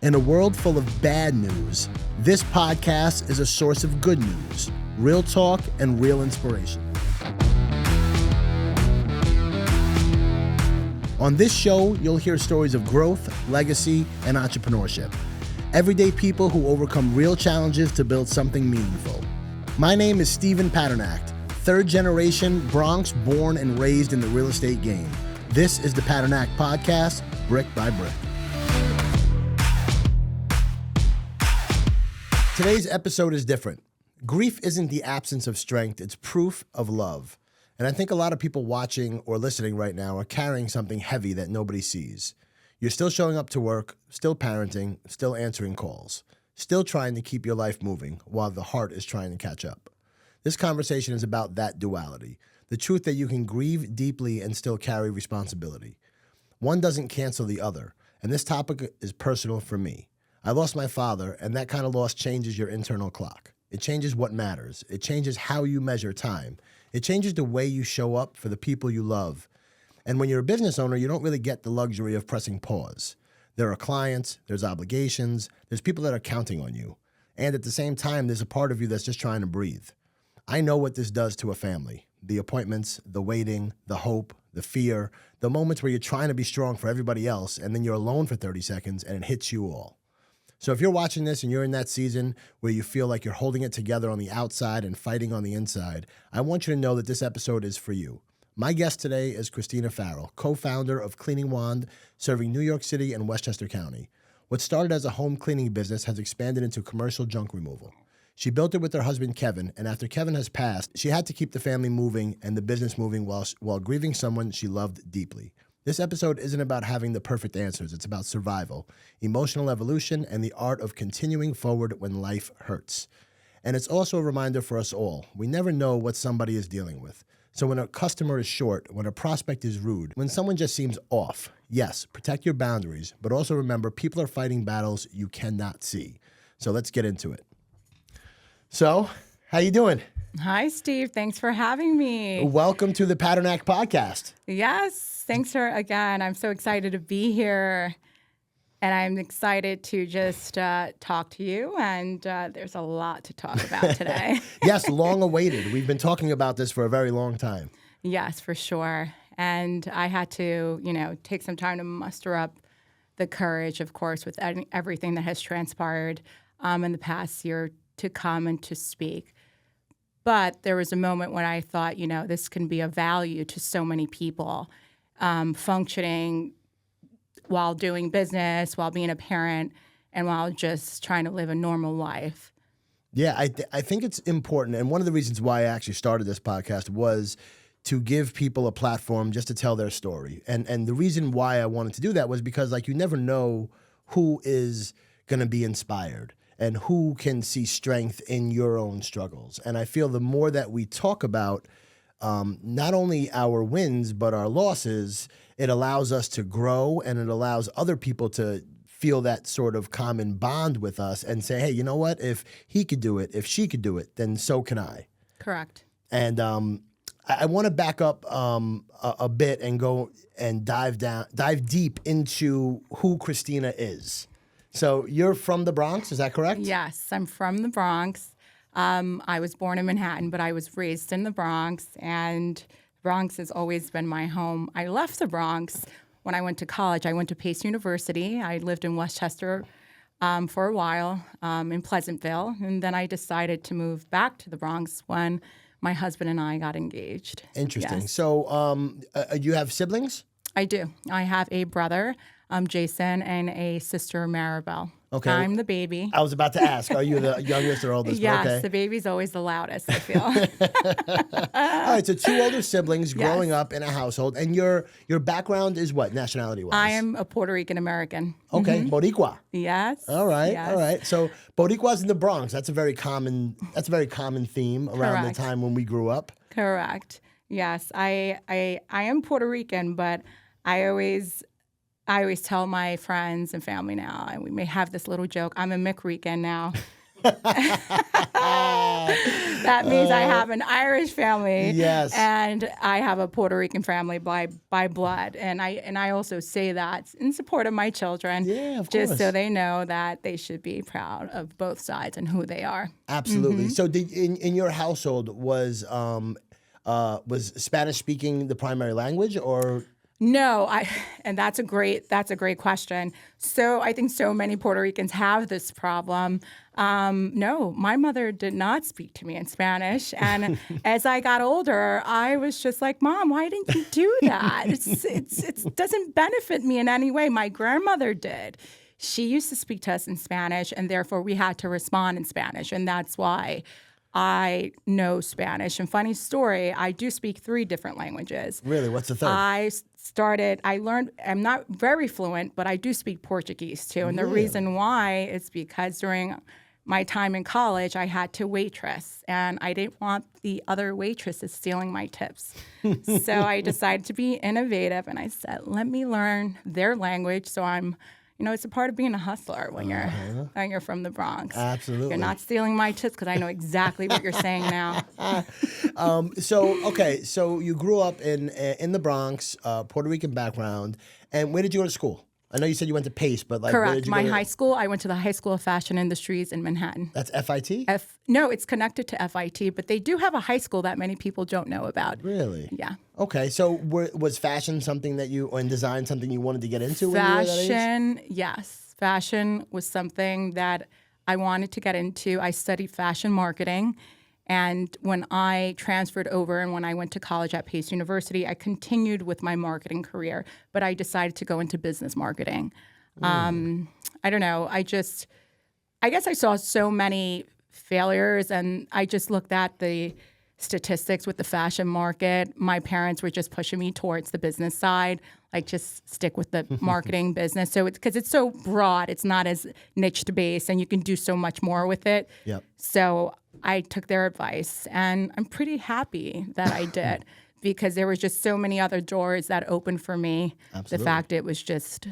In a world full of bad news, this podcast is a source of good news, real talk, and real inspiration. On this show, you'll hear stories of growth, legacy, and entrepreneurship. Everyday people who overcome real challenges to build something meaningful. My name is Steven Padernacht, third generation Bronx born and raised in the real estate game. This is the Padernact Podcast, brick by brick. Today's episode is different. Grief isn't the absence of strength, it's proof of love. And I think a lot of people watching or listening right now are carrying something heavy that nobody sees. You're still showing up to work, still parenting, still answering calls, still trying to keep your life moving while the heart is trying to catch up. This conversation is about that duality, the truth that you can grieve deeply and still carry responsibility. One doesn't cancel the other, and this topic is personal for me. I lost my father, and that kind of loss changes your internal clock. It changes what matters. It changes how you measure time. It changes the way you show up for the people you love. And when you're a business owner, you don't really get the luxury of pressing pause. There are clients, there's obligations, there's people that are counting on you. And at the same time, there's a part of you that's just trying to breathe. I know what this does to a family. The appointments, the waiting, the hope, the fear, the moments where you're trying to be strong for everybody else, and then you're alone for 30 seconds and it hits you all. So if you're watching this and you're in that season where you feel like you're holding it together on the outside and fighting on the inside, I want you to know that this episode is for you. My guest today is Christina Farrell, co-founder of Cleaning Wand, serving New York City and Westchester County. What started as a home cleaning business has expanded into commercial junk removal. She built it with her husband, Kevin, and after Kevin has passed, she had to keep the family moving and the business moving while grieving someone she loved deeply. This episode isn't about having the perfect answers. It's about survival, emotional evolution, and the art of continuing forward when life hurts. And it's also a reminder for us all. We never know what somebody is dealing with. So when a customer is short, when a prospect is rude, when someone just seems off, yes, protect your boundaries, but also remember people are fighting battles you cannot see. So let's get into it. So, how you doing? Hi, Steve. Thanks for having me. Welcome to the Padernact Podcast. Yes. Thanks again. I'm so excited to be here. And I'm excited to just talk to you. And there's a lot to talk about today. Yes, long awaited. We've been talking about this for a very long time. Yes, for sure. And I had to, take some time to muster up the courage, of course, with everything that has transpired in the past year to come and to speak. But there was a moment when I thought, this can be of value to so many people. Functioning while doing business, while being a parent, and while just trying to live a normal life. Yeah, I think it's important. And one of the reasons why I actually started this podcast was to give people a platform just to tell their story. And the reason why I wanted to do that was because, you never know who is going to be inspired and who can see strength in your own struggles. And I feel the more that we talk about not only our wins, but our losses, it allows us to grow and it allows other people to feel that sort of common bond with us and say, hey, you know what? If he could do it, if she could do it, then so can I. Correct. And I want to back up a bit and go and dive deep into who Christina is. So you're from the Bronx, is that correct? Yes, I'm from the Bronx. I was born in Manhattan, but I was raised in the Bronx, and the Bronx has always been my home. I left the Bronx when I went to college. I went to Pace University. I lived in Westchester for a while in Pleasantville, and then I decided to move back to the Bronx when my husband and I got engaged. Interesting. Yes. So you have siblings? I do. I have a brother, Jason, and a sister, Maribel. Okay. I'm the baby. I was about to ask, are you the youngest or oldest? Yes, okay. The baby's always the loudest, I feel. All right, so two older siblings growing Yes. up in a household. And your background is what, nationality-wise? I am a Puerto Rican American. Okay, Boricua. Yes. All right, yes. all right. So Boricua's in the Bronx. That's a very common theme around Correct. the time when we grew up. Correct. Yes, I am Puerto Rican, but I always tell my friends and family now, and we may have this little joke, I'm a McRican now. That means I have an Irish family, Yes. and I have a Puerto Rican family by blood, and I also say that in support of my children, Yeah, of just course. so they know that they should be proud of both sides and who they are. Absolutely. So, in your household was Spanish speaking the primary language, or? No, and that's a great question. So I think so many Puerto Ricans have this problem. No, my mother did not speak to me in Spanish, and as I got older, I was just like, "Mom, why didn't you do that? It doesn't benefit me in any way." My grandmother did. She used to speak to us in Spanish, and therefore we had to respond in Spanish, and that's why I know Spanish. And funny story, I do speak 3 different languages. Really? What's the third? I learned, I'm not very fluent, but I do speak Portuguese too. And the reason why is because during my time in college, I had to waitress, and I didn't want the other waitresses stealing my tips. So I decided to be innovative, and I said, let me learn their language so it's a part of being a hustler when you're from the Bronx. Absolutely. You're not stealing my tips because I know exactly what you're saying now. So you grew up in the Bronx, Puerto Rican background, and where did you go to school? I know you said you went to Pace, but where Correct. did you My go to? high school, I went to the High School of Fashion Industries in Manhattan. That's FIT? No, it's connected to FIT, but they do have a high school that many people don't know about. Really? Yeah. Okay, so was fashion something and design something you wanted to get into when you were that age? Fashion, yes. Fashion was something that I wanted to get into. I studied fashion marketing. And when I transferred over and when I went to college at Pace University, I continued with my marketing career, but I decided to go into business marketing. I don't know. I guess I saw so many failures, and I just looked at the statistics with the fashion market. My parents were just pushing me towards the business side, like just stick with the marketing business. So because it's so broad, it's not as niche based, and you can do so much more with it. Yep. So I took their advice, and I'm pretty happy that I did because there was just so many other doors that opened for me. Absolutely. The fact it was just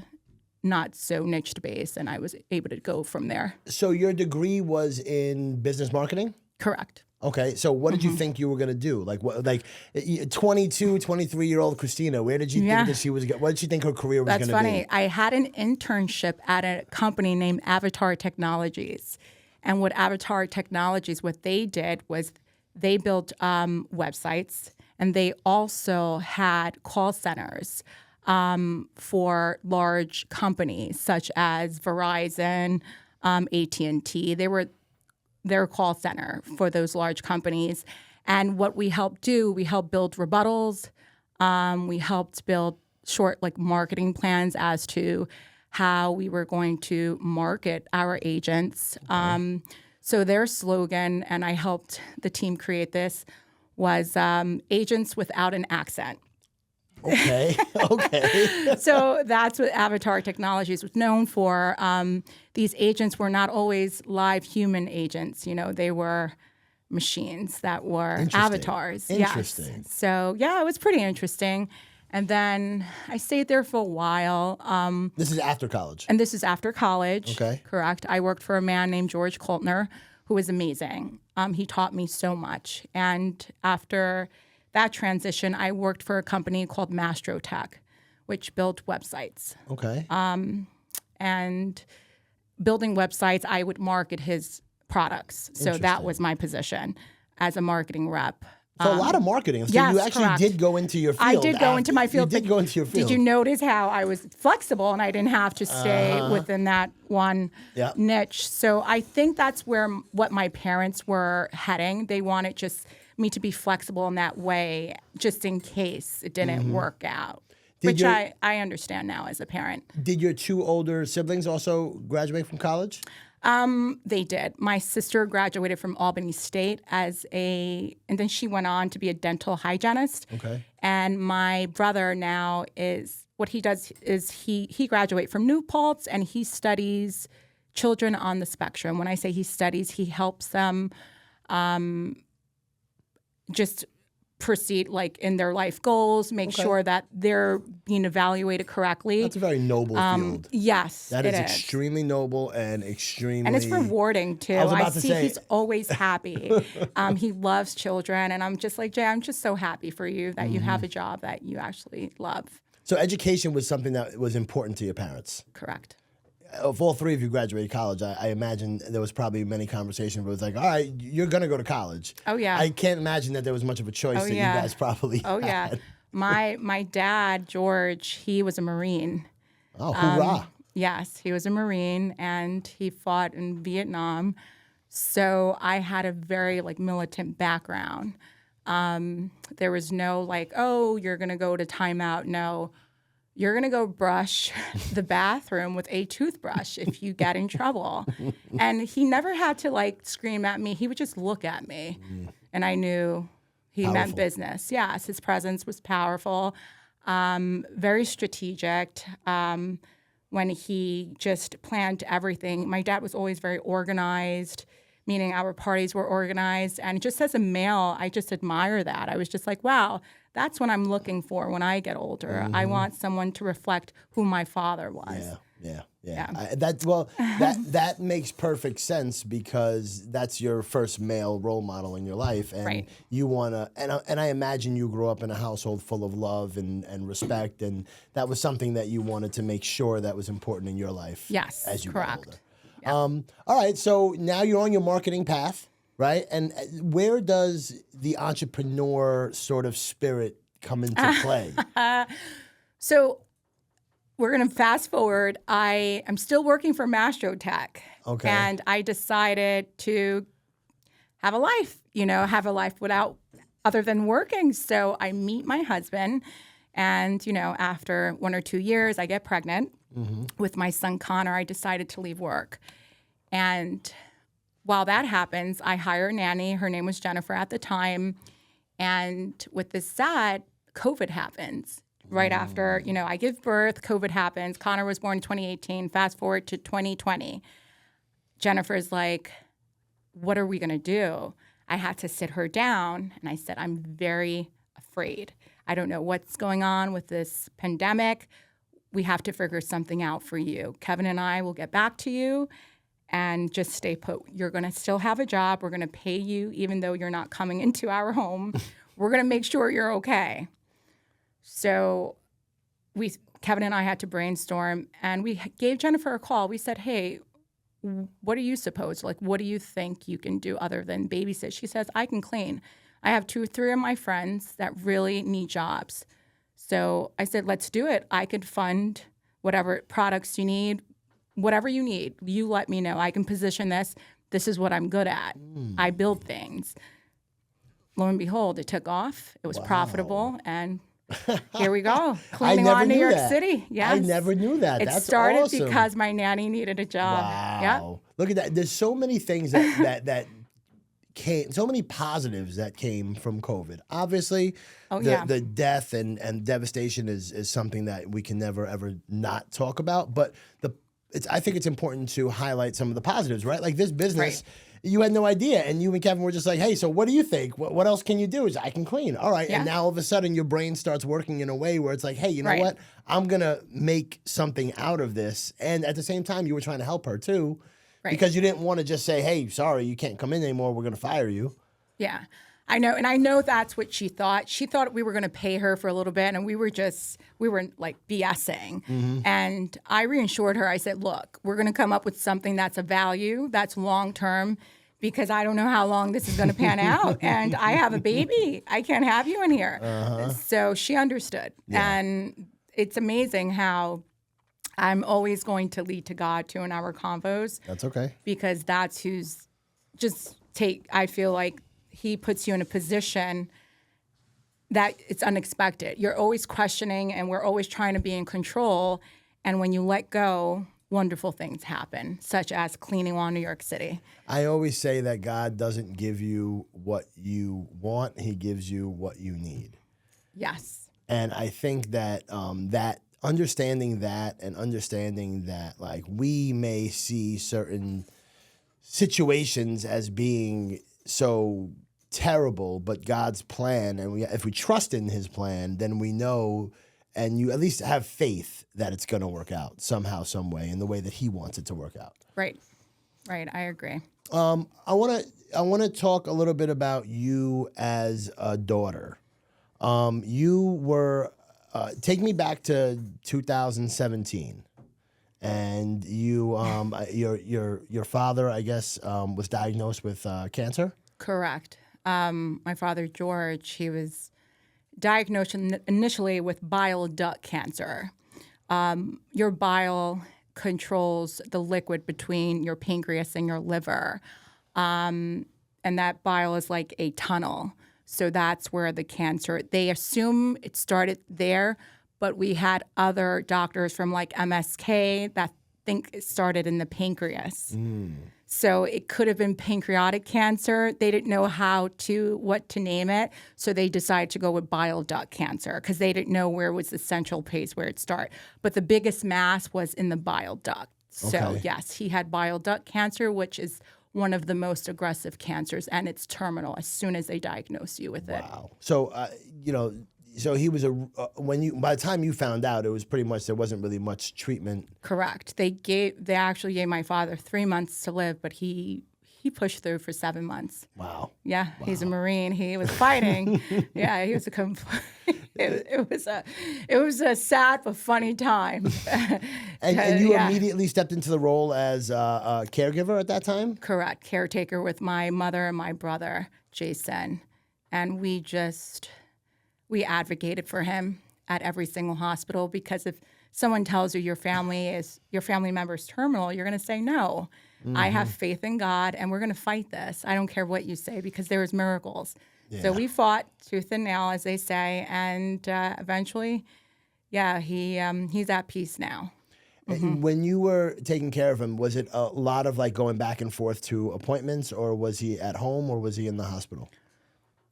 not so niche based, and I was able to go from there. So your degree was in business marketing? Correct. Okay, so what did you think you were going to do? Like 22, 23-year-old Christina, where did you think that she was what did she think her career was going to be? That's funny. I had an internship at a company named Avatar Technologies. And what Avatar Technologies, what they did was they built websites, and they also had call centers for large companies such as Verizon, AT&T. They were their call center for those large companies. And what we helped do, we helped build rebuttals. We helped build short marketing plans as to how we were going to market our agents. So their slogan, and I helped the team create this, was agents without an accent. Okay. So that's what Avatar Technologies was known for. These agents were not always live human agents. They were machines that were avatars. Interesting. Yes. So yeah, it was pretty interesting. And then I stayed there for a while. This is after college. And this is after college. Okay. Correct. I worked for a man named George Koltner, who was amazing. He taught me so much. And after that transition, I worked for a company called Mastro Tech, which built websites. Okay. And building websites, I would market his products. So that was my position as a marketing rep. So a lot of marketing. So yes, you actually correct. did go into your field. I did go into my field. You did go into your field. Did you notice how I was flexible and I didn't have to stay within that one niche? So I think that's what my parents were heading. They wanted just me to be flexible in that way, just in case it didn't work out. Which I understand now as a parent. Did your 2 older siblings also graduate from college? They did. My sister graduated from Albany State and then she went on to be a dental hygienist. Okay. And my brother now what he does is he graduated from New Paltz, and he studies children on the spectrum. When I say he studies, he helps them just proceed like in their life goals, make sure that they're being evaluated correctly. That's a very noble field. Yes, That it is is. extremely noble and extremely... And it's rewarding too. I was about I to see say- he's always happy. He loves children, and I'm just like, Jay, I'm just so happy for you that you have a job that you actually love. So education was something that was important to your parents. Correct. If all three of you graduated college, I imagine there was probably many conversations where it was like, all right, you're going to go to college. Oh, yeah. I can't imagine that there was much of a choice that you guys probably Oh, yeah. had. My dad, George, he was a Marine. Oh, hoorah. Yes, he was a Marine, and he fought in Vietnam. So I had a very like militant background. There was no like, oh, you're going to go to timeout. No, you're going to go brush the bathroom with a toothbrush if you get in trouble. And he never had to like scream at me. He would just look at me. And I knew he meant business. Yes, his presence was powerful, very strategic. When he just planned everything. My dad was always very organized, meaning our parties were organized. And just as a male, I just admire that. I was just like, wow, that's what I'm looking for when I get older. I want someone to reflect who my father was. Yeah. That makes perfect sense because that's your first male role model in your life, and you wanna. And I imagine you grew up in a household full of love and respect, and that was something that you wanted to make sure that was important in your life. Yes, as you correct. got older. All right, so now you're on your marketing path, right? And where does the entrepreneur sort of spirit come into play? So we're going to fast forward. I am still working for Mastrotech. Okay. And I decided to have a life, have a life without other than working. So I meet my husband. And, after 1 or 2 years, I get pregnant with my son, Connor. I decided to leave work. And while that happens, I hire a nanny. Her name was Jennifer at the time. And with this sad, COVID happens. Right after, I give birth, COVID happens. Connor was born in 2018. Fast forward to 2020. Jennifer's like, what are we going to do? I had to sit her down. And I said, I'm very afraid. I don't know what's going on with this pandemic. We have to figure something out for you. Kevin and I will get back to you and just stay put. You're going to still have a job. We're going to pay you even though you're not coming into our home. We're going to make sure you're okay. So Kevin and I had to brainstorm, and we gave Jennifer a call. We said, hey, what do you suppose? Like, what do you think you can do other than babysit? She says, I can clean. I have 2 or 3 of my friends that really need jobs. So I said, let's do it. I could fund whatever products you need, whatever you need. You let me know. I can position this. This is what I'm good at. I build things. Lo and behold, it took off. It was profitable, and here we go. Cleaning on New York City. Yes. I never knew that. It That's started awesome. because my nanny needed a job. Wow. Look at that. There's so many things that came, so many positives that came from COVID. Obviously, the death and devastation is something that we can never, ever not talk about. But I think it's important to highlight some of the positives, right? Like this business, you had no idea. And you and Kevin were just like, hey, so what do you think? What else can you do? Is I can clean. All right. Yeah. And now all of a sudden your brain starts working in a way where it's like, hey, you know what? I'm going to make something out of this. And at the same time, you were trying to help her too. Because you didn't want to just say, hey, sorry, you can't come in anymore. We're going to fire you. Yeah, I know. And I know that's what she thought. She thought we were going to pay her for a little bit. And we were like BSing. And I reassured her. I said, look, we're going to come up with something that's a value, that's long-term, because I don't know how long this is going to pan out. And I have a baby. I can't have you in here. So she understood. Yeah. And it's amazing how I'm always going to lead to God too in our convos. That's okay. Because that's who's I feel like he puts you in a position that it's unexpected. You're always questioning and we're always trying to be in control. And when you let go, wonderful things happen, such as cleaning on New York City. I always say that God doesn't give you what you want. He gives you what you need. Yes. And I think that understanding that like we may see certain situations as being so terrible, but God's plan, and if we trust in his plan, then we know, and you at least have faith that it's going to work out somehow, some way, in the way that he wants it to work out. Right. I agree. I want to talk a little bit about you as a daughter. You were take me back to 2017, and your father, I guess, was diagnosed with cancer. Correct. My father, George, he was diagnosed initially with bile duct cancer. Your bile controls the liquid between your pancreas and your liver. And that bile is like a tunnel. So that's where the cancer, they assume it started there, but we had other doctors from like MSK that think it started in the pancreas. So it could have been pancreatic cancer. They didn't know what to name it. So they decided to go with bile duct cancer because they didn't know where was the central place where it started. But the biggest mass was in the bile duct. So Okay. yes, he had bile duct cancer, which is one of the most aggressive cancers, and it's terminal as soon as they diagnose you with it. Wow. So, so he was by the time you found out, it was pretty much, there wasn't really much treatment. Correct. They actually gave my father 3 months to live, but he pushed through for 7 months. Wow. Yeah, he's a Marine. He was fighting. Yeah, he was it was a sad but funny time. And you immediately stepped into the role as a caregiver at that time? Correct. Caretaker with my mother and my brother, Jason. And we advocated for him at every single hospital, because if someone tells you your family member's terminal, you're going to say no. I have faith in God, and we're going to fight this. I don't care what you say, because there is miracles. Yeah. So we fought tooth and nail, as they say, and eventually, he's at peace now. Mm-hmm. When you were taking care of him, was it a lot of like going back and forth to appointments, or was he at home, or was he in the hospital?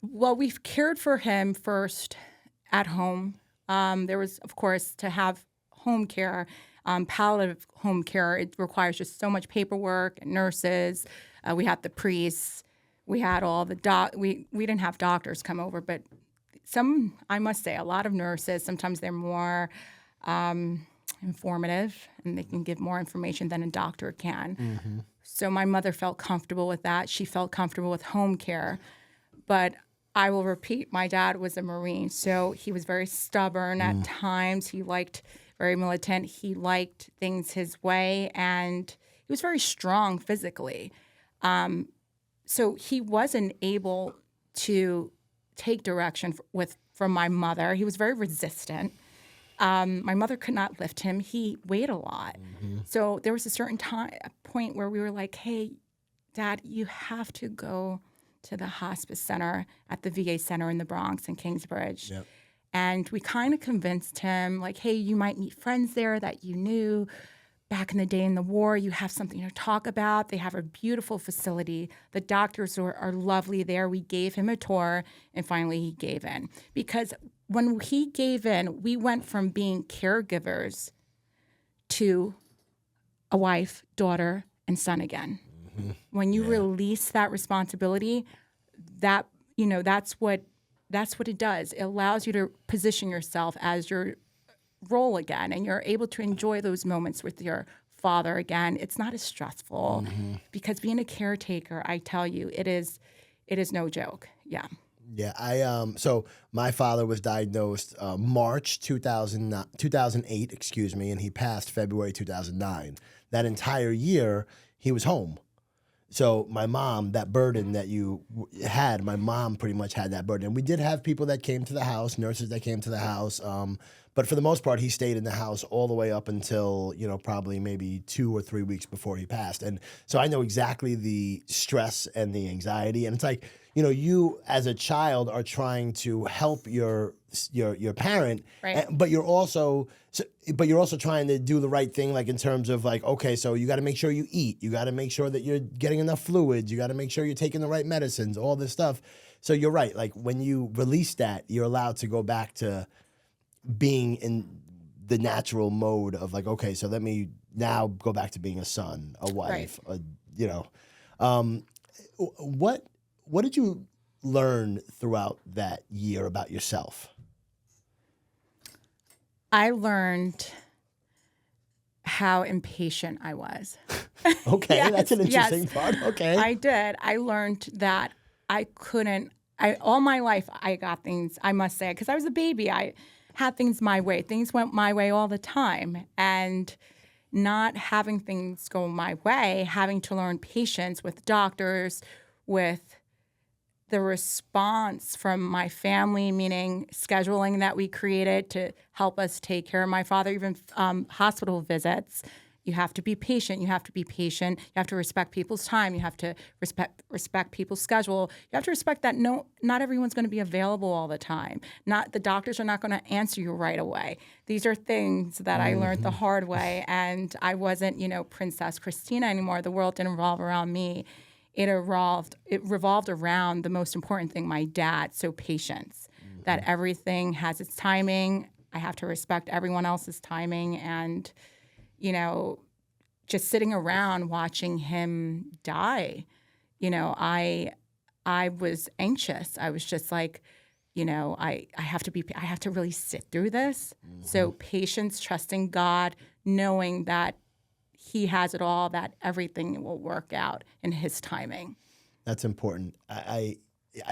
Well, we've cared for him first at home. There was, of course, to have home care, palliative home care. It requires just so much paperwork and nurses. We had the priests. We had all the we didn't have doctors come over, but I must say, a lot of nurses. Sometimes they're more informative, and they can give more information than a doctor can. Mm-hmm. So my mother felt comfortable with that. She felt comfortable with home care, but I will repeat, my dad was a Marine, so he was very stubborn at times. He very militant. He liked things his way, and he was very strong physically. So he wasn't able to take direction from my mother. He was very resistant. My mother could not lift him. He weighed a lot. Mm-hmm. So there was a point where we were like, hey, Dad, you have to go to the hospice center at the VA center in the Bronx and Kingsbridge. Yep. And we kind of convinced him, like, hey, you might meet friends there that you knew back in the day in the war. You have something to talk about. They have a beautiful facility. The doctors are lovely there. We gave him a tour, and finally he gave in. Because when he gave in, we went from being caregivers to a wife, daughter, and son again. Mm-hmm. When you release that responsibility, that's what it does. It allows you to position yourself as your role again, and you're able to enjoy those moments with your father again. It's not as stressful because being a caretaker, I tell you, it is no joke. Yeah. Yeah, so my father was diagnosed March 2008, and he passed February 2009. That entire year, he was home. So my mom, that burden that you had, my mom pretty much had that burden. And we did have people that came to the house, nurses that came to the house, but for the most part, he stayed in the house all the way up until, probably maybe 2 or 3 weeks before he passed. And so I know exactly the stress and the anxiety. And it's like, you as a child are trying to help your parent, right. but you're also trying to do the right thing, like in terms of like, okay, so you got to make sure you eat, you got to make sure that you're getting enough fluids, you got to make sure you're taking the right medicines, all this stuff. So you're right. Like when you release that, you're allowed to go back to being in the natural mode of like, okay, so let me now go back to being a son, a wife, right. What did you learn throughout that year about yourself? I learned how impatient I was. Okay, Yes, that's an interesting yes. part. Okay. I did. I learned that all my life I got things, I must say, because I was a baby, I had things my way. Things went my way all the time. And not having things go my way, having to learn patience with doctors, with the response from my family, meaning scheduling that we created to help us take care of my father, even hospital visits. You have to be patient. You have to be patient. You have to respect people's time. You have to respect people's schedule. You have to respect that not everyone's going to be available all the time. Not the doctors are not going to answer you right away. These are things that I learned the hard way, and I wasn't, Princess Christina anymore. The world didn't revolve around me. It revolved around the most important thing, my dad. So patience. That everything has its timing. I have to respect everyone else's timing, and just sitting around watching him die, I was anxious. I was just like, I have to really sit through this. So patience, trusting God, knowing that He has it all, that everything will work out in His timing. That's important. I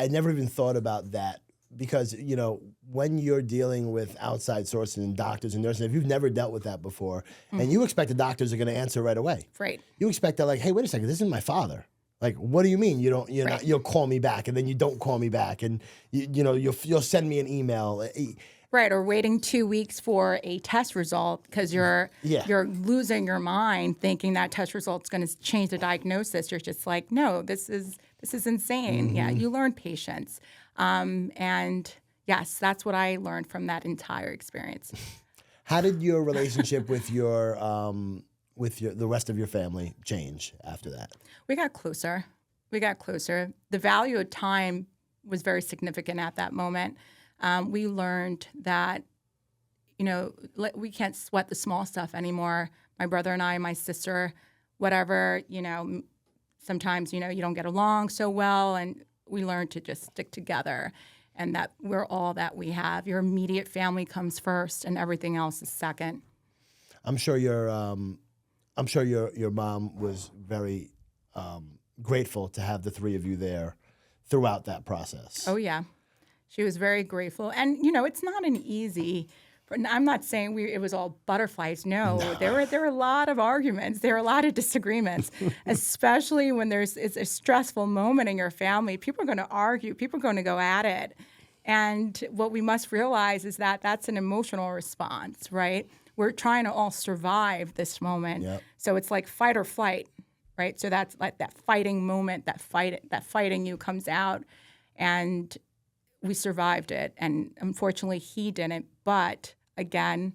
never even thought about that because, when you're dealing with outside sources and doctors and nurses, if you've never dealt with that before, and you expect the doctors are going to answer right away. Right. You expect that, like, hey, wait a second, this isn't my father. Like, what do you mean you'll call me back, and then you don't call me back, and you'll send me an email. Right, or waiting 2 weeks for a test result because you're losing your mind thinking that test result's going to change the diagnosis. You're just like, no, this is insane. Yeah, you learn patience, and yes, that's what I learned from that entire experience. How did your relationship with the rest of your family change after that? We got closer. The value of time was very significant at that moment. We learned that, we can't sweat the small stuff anymore. My brother and I, my sister, whatever, sometimes, you don't get along so well. And we learned to just stick together and that we're all that we have. Your immediate family comes first and everything else is second. I'm sure your mom was very grateful to have the three of you there throughout that process. Oh, yeah. She was very grateful. And, it's not an easy, I'm not saying it was all butterflies. No. There were a lot of arguments. There were a lot of disagreements, especially when it's a stressful moment in your family. People are going to argue. People are going to go at it. And what we must realize is that that's an emotional response, right? We're trying to all survive this moment. Yep. So it's like fight or flight, right? So that's like that fighting moment, that fighting you comes out. And we survived it, and unfortunately he didn't. But again,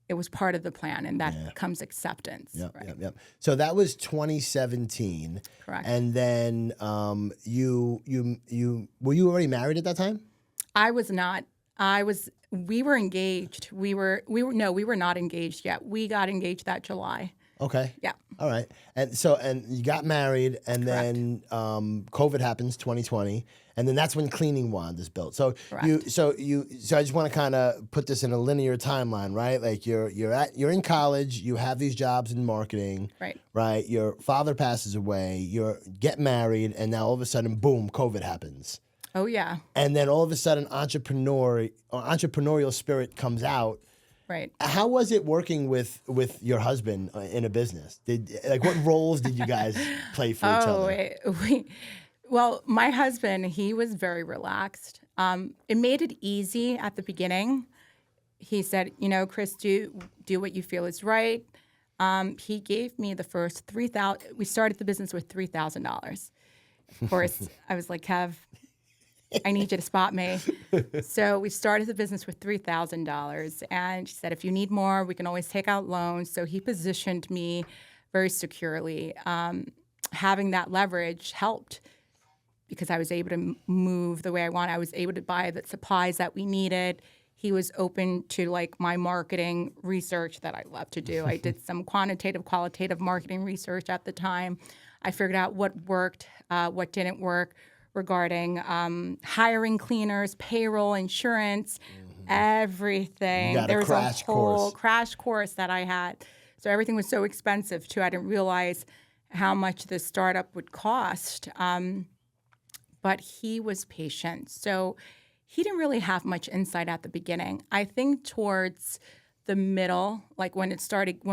it was part of the plan, and that comes acceptance. Yep, right? Yep. So that was 2017. Correct. And then you were you already married at that time? I was not. We were engaged. We were not engaged yet. We got engaged that July. Okay. Yeah. All right. And you got married, and Correct. then COVID happens, 2020, and then that's when Cleaning Wand is built. So Correct. so I just want to kind of put this in a linear timeline, right? Like you're in college, you have these jobs in marketing, right? Your father passes away, you get married, and now all of a sudden, boom, COVID happens. Oh yeah. And then all of a sudden, entrepreneurial spirit comes out. Right. How was it working with your husband in a business? What roles did you guys play for each other? Well, my husband, he was very relaxed. It made it easy at the beginning. He said, Chris, do what you feel is right. He gave me the first $3,000. We started the business with $3,000. Of course, I was like, Kev, I need you to spot me. So we started the business with $3,000. And she said, if you need more, we can always take out loans. So he positioned me very securely. Having that leverage helped because I was able to move the way I want. I was able to buy the supplies that we needed. He was open to my marketing research that I love to do. I did some qualitative marketing research at the time. I figured out what worked, what didn't work. regarding hiring cleaners, payroll, insurance, everything. You got There a was crash a whole course. crash course that I had. So everything was so expensive too. I didn't realize how much the startup would cost. But he was patient. So he didn't really have much insight at the beginning. I think towards the middle, like when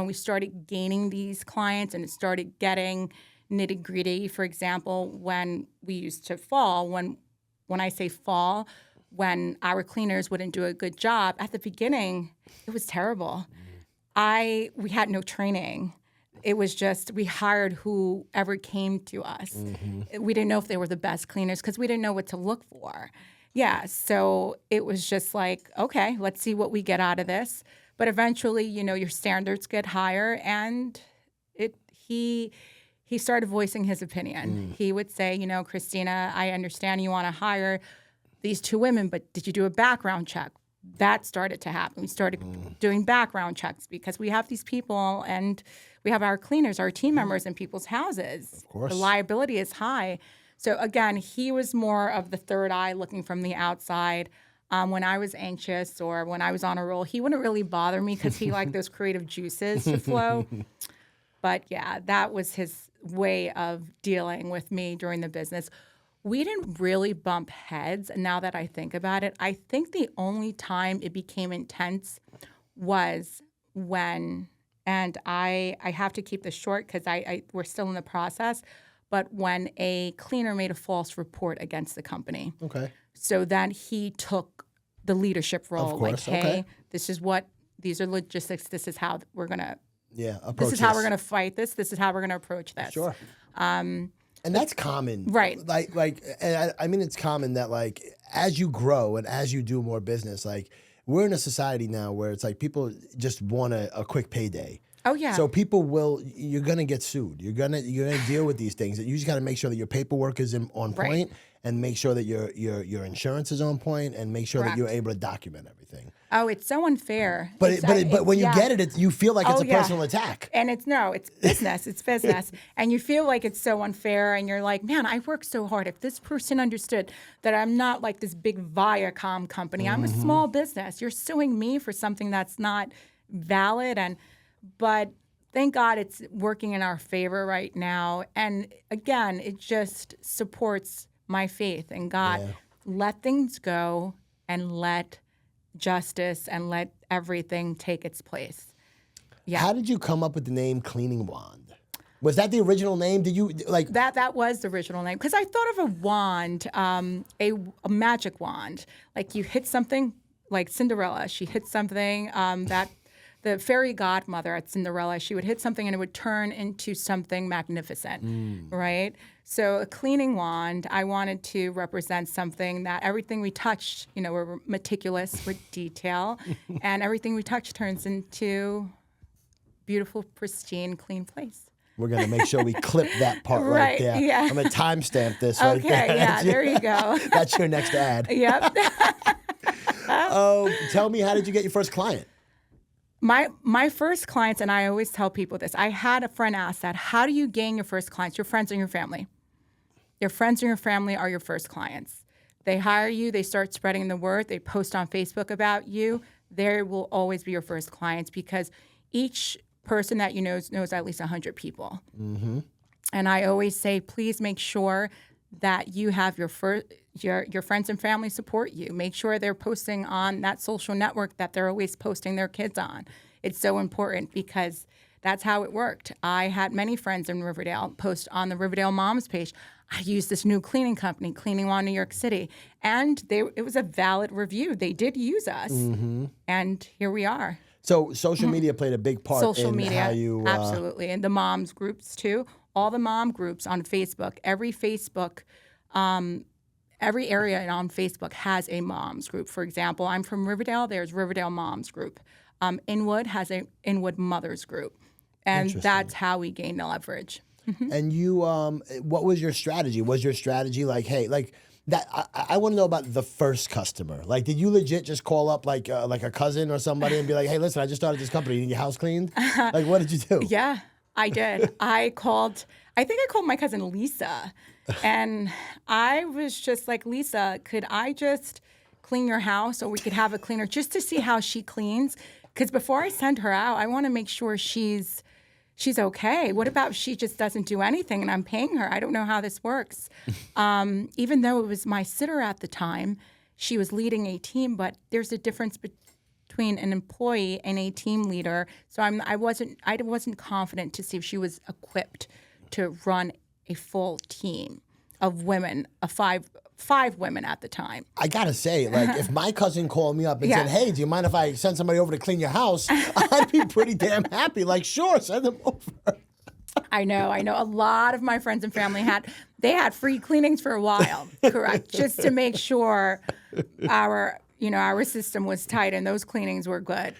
we started gaining these clients and it started getting nitty gritty, for example, when we used to fall, when I say fall, when our cleaners wouldn't do a good job, at the beginning, it was terrible. We had no training. It was just, we hired whoever came to us. We didn't know if they were the best cleaners because we didn't know what to look for. Yeah, so it was just like, okay, let's see what we get out of this. But eventually, your standards get higher, and he started voicing his opinion. He would say, Christina, I understand you want to hire these 2 women, but did you do a background check? That started to happen. We started doing background checks because we have these people and we have our cleaners, our team members in people's houses. Of course. The liability is high. So again, he was more of the third eye looking from the outside. When I was anxious or when I was on a roll, he wouldn't really bother me because he liked those creative juices to flow. But yeah, that was his way of dealing with me during the business. We didn't really bump heads. Now that I think about it, I think the only time it became intense was when, and I have to keep this short because we're still in the process, but when a cleaner made a false report against the company. Okay. So then he took the leadership role. Of course, like, hey, okay. these are logistics. This is how we're going to, approach this is how we're going to fight this. This is how we're going to approach this. Sure. And that's common. Right. And I mean, it's common that like, as you grow and as you do more business, like we're in a society now where it's like people just want a quick payday. Oh yeah. So you're gonna get sued. You're gonna deal with these things. You just got to make sure that your paperwork is on point, and make sure that your insurance is on point, and make sure that you're able to document everything. Oh, it's so unfair. But when you get it, you feel like it's a personal attack. And it's business. It's business, and you feel like it's so unfair. And you're like, man, I worked so hard. If this person understood that I'm not like this big Viacom company, I'm a small business. You're suing me for something that's not valid, but thank God it's working in our favor right now. And again, it just supports my faith in God. Yeah. Let things go and let justice and let everything take its place. Yeah. How did you come up with the name Cleaning Wand? Was that the original name? Did you like that was the original name because I thought of a wand, a magic wand. Like you hit something, like Cinderella. She hit something that the fairy godmother at Cinderella, she would hit something and it would turn into something magnificent, right? So a cleaning wand, I wanted to represent something that everything we touched, we're meticulous with detail, and everything we touch turns into beautiful, pristine, clean place. We're going to make sure we clip that part right there. Yeah. I'm going to timestamp this right there. Okay, yeah, there you go. That's your next ad. Yep. Tell me, how did you get your first client? My first clients, and I always tell people this, I had a friend ask that, how do you gain your first clients? Your friends and your family. Your friends and your family are your first clients. They hire you, they start spreading the word, they post on Facebook about you. They will always be your first clients because each person that you know knows at least 100 people. Mm-hmm. And I always say, please make sure that you have your friends and family support you. Make sure they're posting on that social network that they're always posting their kids on. It's so important because that's how it worked. I had many friends in Riverdale post on the Riverdale Moms page. I used this new cleaning company, Cleaning Wand New York City, and it was a valid review. They did use us, and here we are. So social media played a big part in how you... Absolutely, and the moms groups too. All the mom groups on Facebook, every area on Facebook has a moms group. For example, I'm from Riverdale. There's Riverdale Moms Group. Inwood has a Inwood Mothers Group. And that's how we gain the leverage. And you, what was your strategy? Was your strategy like, hey, like that? I want to know about the first customer. Like, did you legit just call up like a cousin or somebody and be like, hey, listen, I just started this company. You need your house cleaned? Like, what did you do? Yeah, I did. I called. I think I called my cousin Lisa. And I was just like, Lisa, could I just clean your house or we could have a cleaner just to see how she cleans? Because before I send her out, I want to make sure she's okay. What about if she just doesn't do anything and I'm paying her? I don't know how this works. Even though it was my sitter at the time, she was leading a team, but there's a difference between an employee and a team leader. So I wasn't confident to see if she was equipped to run a full team of women, five women at the time. I gotta say, like, if my cousin called me up and said, "Hey, do you mind if I send somebody over to clean your house?" I'd be pretty damn happy. Like, sure, send them over. I know. A lot of my friends and family had free cleanings for a while, correct? Just to make sure our system was tight and those cleanings were good.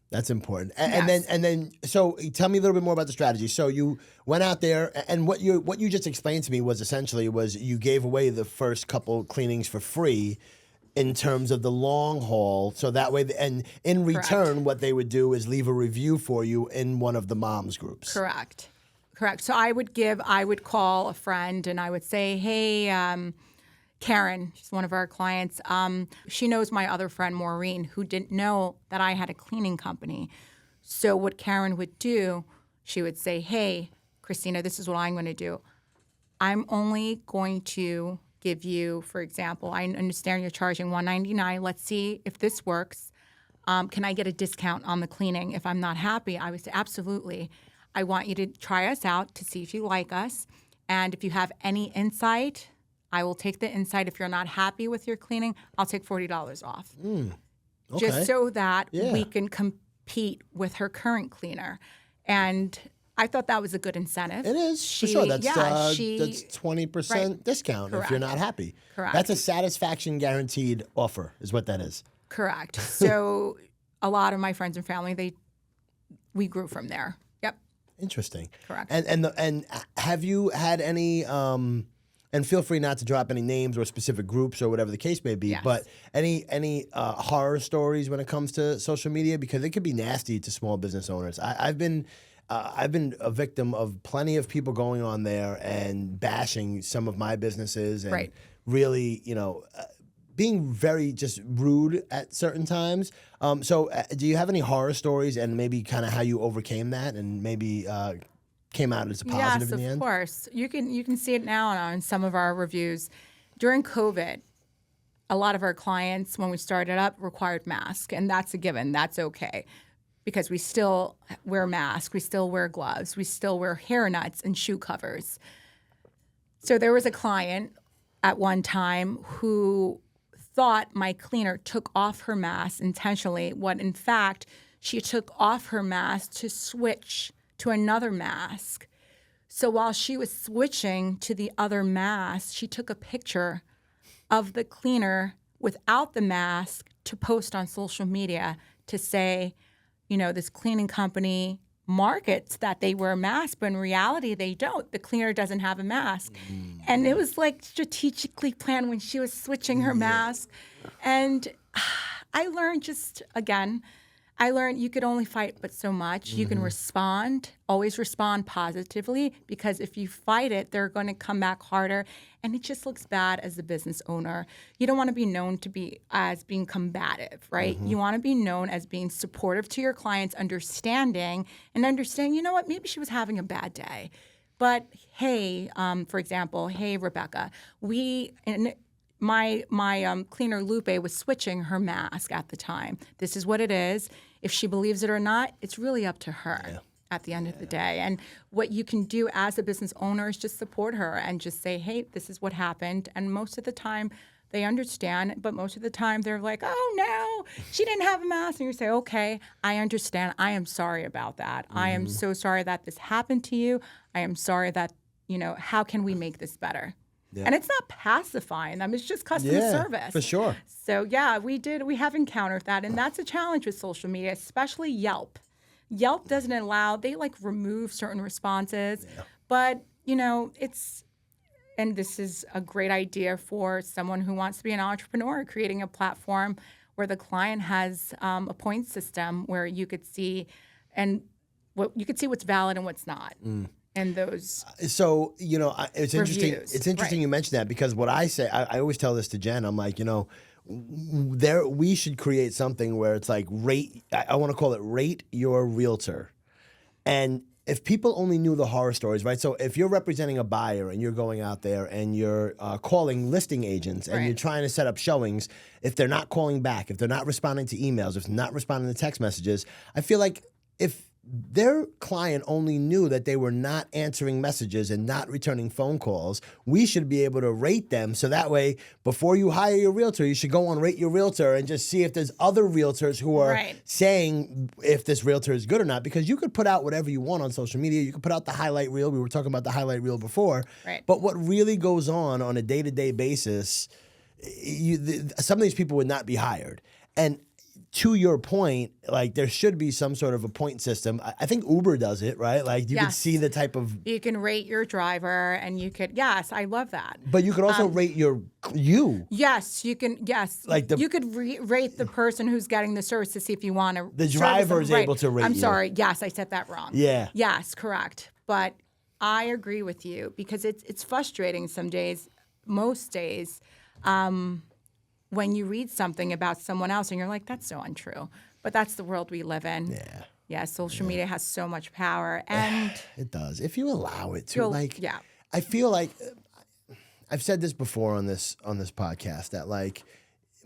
That's important. And then, so tell me a little bit more about the strategy. So you went out there, and what you just explained to me was essentially you gave away the first couple cleanings for free in terms of the long haul. So that way, and in return, what they would do is leave a review for you in one of the moms groups. Correct. So I would call a friend and I would say, hey, Karen, she's one of our clients. She knows my other friend, Maureen, who didn't know that I had a cleaning company. So what Karen would do, she would say, hey, Christina, this is what I'm going to do. I'm only going to give you, for example, I understand you're charging $199. Let's see if this works. Can I get a discount on the cleaning if I'm not happy? I would say, absolutely. I want you to try us out to see if you like us. And if you have any insight, I will take the insight. If you're not happy with your cleaning, I'll take $40 off. Okay. Just so that we can compete with her current cleaner. And I thought that was a good incentive. It is, for sure. That's 20% discount if you're not happy. Correct. That's a satisfaction guaranteed offer is what that is. Correct. So a lot of my friends and family, we grew from there. Yep. Interesting. Correct. And have you had any and feel free not to drop any names or specific groups or whatever the case may be, yes. but any horror stories when it comes to social media? Because it could be nasty to small business owners. I've been a victim of plenty of people going on there and bashing some of my businesses and really, being very just rude at certain times. So do you have any horror stories and maybe kind of how you overcame that and maybe came out as a positive in the end? Yes, of course. You can see it now on some of our reviews. During COVID, a lot of our clients, when we started up, required masks, and that's a given. That's okay. Because we still wear masks, we still wear gloves, we still wear hair nets and shoe covers. So there was a client at one time who thought my cleaner took off her mask intentionally, when in fact she took off her mask to switch to another mask. So while she was switching to the other mask, she took a picture of the cleaner without the mask to post on social media to say, this cleaning company markets that they wear a mask, but in reality, they don't. The cleaner doesn't have a mask. And it was like strategically planned when she was switching her mask. And I learned you could only fight but so much. You can respond, always respond positively, because if you fight it, they're going to come back harder. And it just looks bad as a business owner. You don't want to be known as being combative, right? You want to be known as being supportive to your clients, understanding, you know what, maybe she was having a bad day. But hey, for example, hey, Rebecca, my cleaner Lupe was switching her mask at the time. This is what it is. If she believes it or not, it's really up to her at the end of the day. And what you can do as a business owner is just support her and just say, hey, this is what happened. And most of the time they understand, but most of the time they're like, oh no, she didn't have a mask. And you say, okay, I understand. I am sorry about that. I am so sorry that this happened to you. I am sorry that, how can we make this better? Yeah. And it's not pacifying them. It's just customer service. For sure. So, we have encountered that. And that's a challenge with social media, especially Yelp. Yelp doesn't allow, they remove certain responses. Yeah. But, and this is a great idea for someone who wants to be an entrepreneur, creating a platform where the client has a point system where you could see what's valid and what's not. in those So, it's interesting. reviews. It's interesting Right. you mentioned that because what I say, I always tell this to Jen. I'm like, we should create something where it's like rate. I want to call it rate your realtor. And if people only knew the horror stories, right? So if you're representing a buyer and you're going out there and you're calling listing agents and Right. you're trying to set up showings, if they're not calling back, if they're not responding to emails, if they're not responding to text messages, I feel like if their client only knew that they were not answering messages and not returning phone calls, we should be able to rate them. So that way, before you hire your realtor, you should go on Rate Your Realtor and just see if there's other realtors who are Right. saying if this realtor is good or not. Because you could put out whatever you want on social media. You could put out the highlight reel. We were talking about the highlight reel before. Right. But what really goes on a day-to-day basis, some of these people would not be hired. And to your point, like there should be some sort of a point system. I think Uber does it, right? Like you can Yes. see the type of, You can rate your driver, and you could. Yes, I love that. but you could also rate you. Yes, you can. Yes, Like you could rate the person who's getting the service to see if you want to. The driver is able to rate I'm you. sorry. Yes, I said that wrong. Yeah. Yes, correct. But I agree with you because it's frustrating some days, most days, when you read something about someone else and you're like, that's so untrue. But that's the world we live in. Yeah. Yeah, social media has so much power, and It does. If you allow it to, You'll- like, yeah. I feel like I've said this before on this podcast that like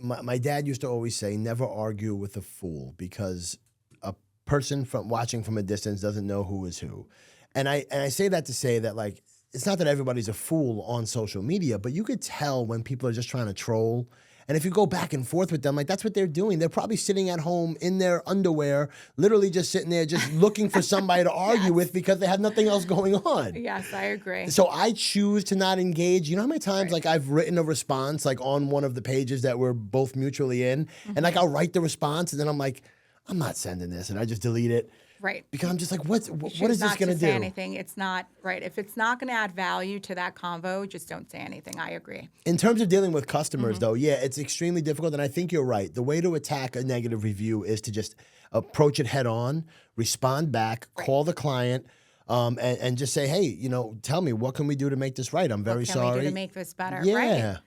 my dad used to always say, never argue with a fool because a person from watching from a distance doesn't know who is who. And I say that to say that like it's not that everybody's a fool on social media, but you could tell when people are just trying to troll. And if you go back and forth with them, like that's what they're doing. They're probably sitting at home in their underwear, literally just sitting there, just looking for somebody to argue with because they have nothing else going on. yes, I agree. So I choose to not engage. You know how many times like I've written a response like on one of the pages that we're both mutually in, and like I'll write the response, and then I'm like, I'm not sending this, and I just delete it. Right. Because I'm just like, what Choose is this not going to say do? anything. It's not right. If it's not going to add value to that convo, just don't say anything. I agree. In terms of dealing with customers, though, yeah, it's extremely difficult, and I think you're right. The way to attack a negative review is to just approach it head on, respond back, call the client, and just say, hey, tell me, what can we do to make this right? I'm very What can sorry. we do to make this better? Yeah. Right.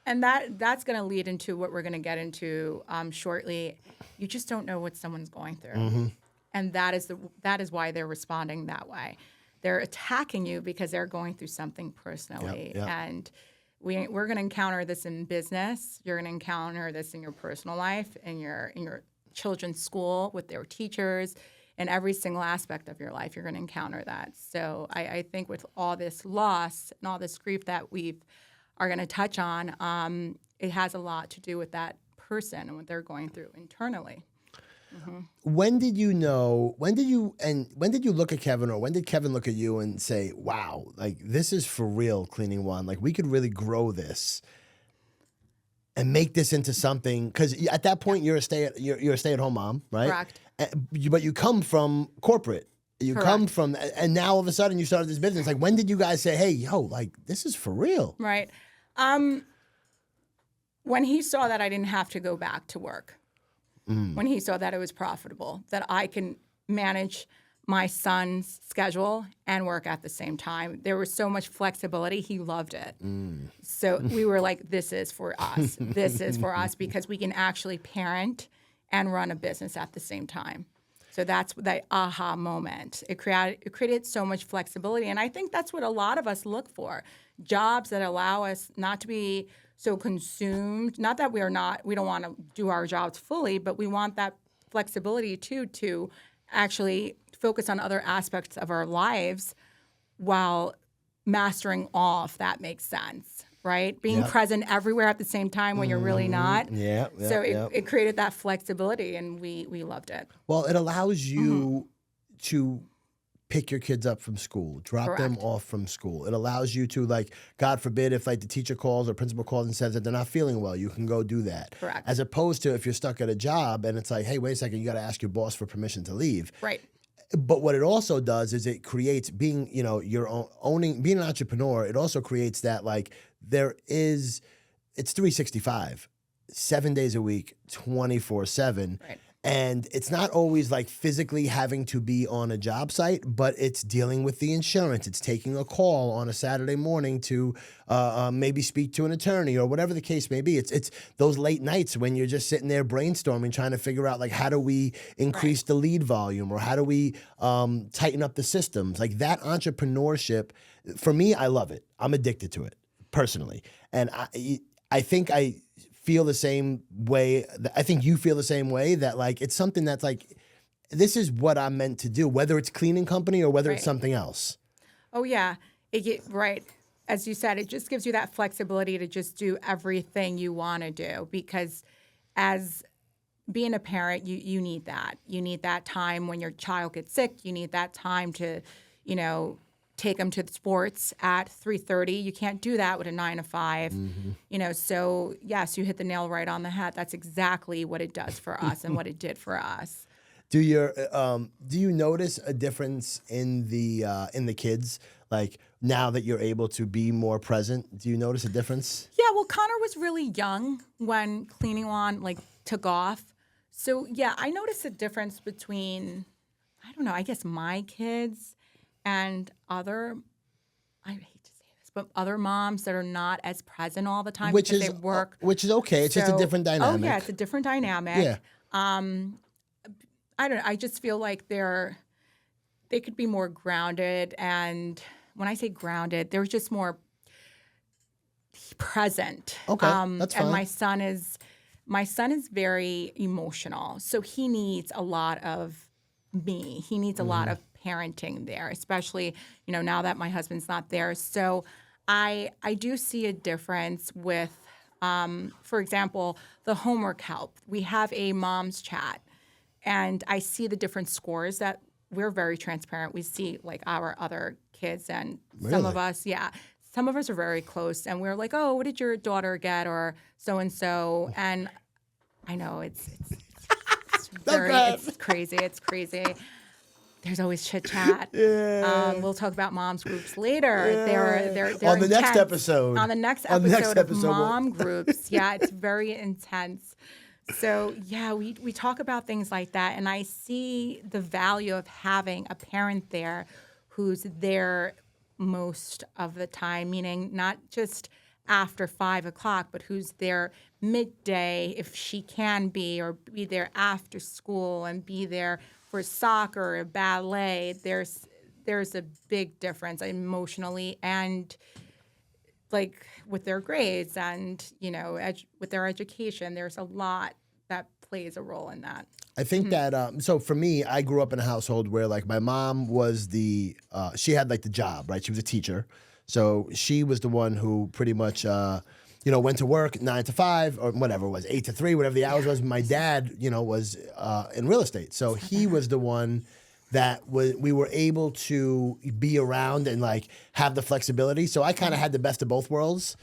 And that's going to lead into what we're going to get into shortly. You just don't know what someone's going through. Mm-hmm. And that is why they're responding that way. They're attacking you because they're going through something personally. Yep. And we're going to encounter this in business. You're going to encounter this in your personal life, in your children's school, with their teachers, in every single aspect of your life. You're going to encounter that. So I think with all this loss and all this grief that we are going to touch on, it has a lot to do with that person and what they're going through internally. When did you look at Kevin, or when did Kevin look at you and say, wow, like this is for real, Cleaning One, like we could really grow this and make this into something? Because at that point you're a stay-at-home mom, right? Correct. But you come from corporate. You come from, and now all of a sudden you started this business. Like when did you guys say, hey, yo, like this is for real? Right. When he saw that I didn't have to go back to work, when he saw that it was profitable, that I can manage my son's schedule and work at the same time. There was so much flexibility. He loved it. So we were like, this is for us. This is for us because we can actually parent and run a business at the same time. So that's the aha moment. It created so much flexibility. And I think that's what a lot of us look for. Jobs that allow us not to be so consumed. Not that we don't want to do our jobs fully, but we want that flexibility too, to actually focus on other aspects of our lives while mastering all, if that makes sense, right? Being present everywhere at the same time when you're really not. So it created that flexibility, and we loved it. Well, it allows you to pick your kids up from school, drop them off from school. It allows you to, like, God forbid, if like the teacher calls or principal calls and says that they're not feeling well, you can go do that. Correct. As opposed to if you're stuck at a job and it's like, hey, wait a second, you got to ask your boss for permission to leave. Right. But what it also does is it creates being an entrepreneur. It also creates that, like, it's 365, 7 days a week, 24/7. Right. And it's not always like physically having to be on a job site, but it's dealing with the insurance. It's taking a call on a Saturday morning to maybe speak to an attorney or whatever the case may be. It's those late nights when you're just sitting there brainstorming, trying to figure out like, how do we increase the lead volume, or how do we tighten up the systems? Like that entrepreneurship, for me, I love it. I'm addicted to it personally. And I think I feel the same way. I think you feel the same way, that like it's something that's like, this is what I'm meant to do, whether it's cleaning company or whether it's something else. Oh yeah, right. As you said, it just gives you that flexibility to just do everything you want to do, because as being a parent, you need that. You need that time when your child gets sick. You need that time to, take them to the sports at 3:30. You can't do that with a 9 to 5. So yes, you hit the nail right on the head. That's exactly what it does for us and what it did for us. Do you notice a difference in the kids? Like now that you're able to be more present, do you notice a difference? Yeah, well, Connor was really young when Cleaning Lawn took off. So yeah, I noticed a difference between, I don't know, I guess my kids and other, I hate to say this, but other moms that are not as present all the time because they work. Which is okay. It's just a different dynamic. Oh yeah, it's a different dynamic. Yeah. I don't know. I just feel like they could be more grounded, and when I say grounded, they're just more present. Okay, that's fine. And my son is very emotional, so he needs a lot of me. He needs a lot of parenting there, especially now that my husband's not there. So I do see a difference with, for example, the homework help. We have a mom's chat. And I see the different scores that we're very transparent. We see our other kids, and some of us, some of us are very close, and we're like, oh, what did your daughter get, or so-and-so. And I know it's crazy. It's crazy. There's always chit chat. Yeah. We'll talk about moms groups later. Yeah. They're on the intense. next episode. On the next episode of mom groups. Yeah, it's very intense. So yeah, we talk about things like that, and I see the value of having a parent there who's there most of the time, meaning not just after 5 o'clock, but who's there midday if she can be, or be there after school and be there for soccer or ballet. There's a big difference emotionally and with their grades and with their education. There's a lot that plays a role in that. I think that so for me, I grew up in a household where my mom was she had the job, right? She was a teacher, so she was the one who pretty much went to work 9 to 5 or whatever it was, 8 to 3, whatever the hours was. My dad was in real estate, so he was the one that we were able to be around and have the flexibility. So I kind of had the best of both worlds.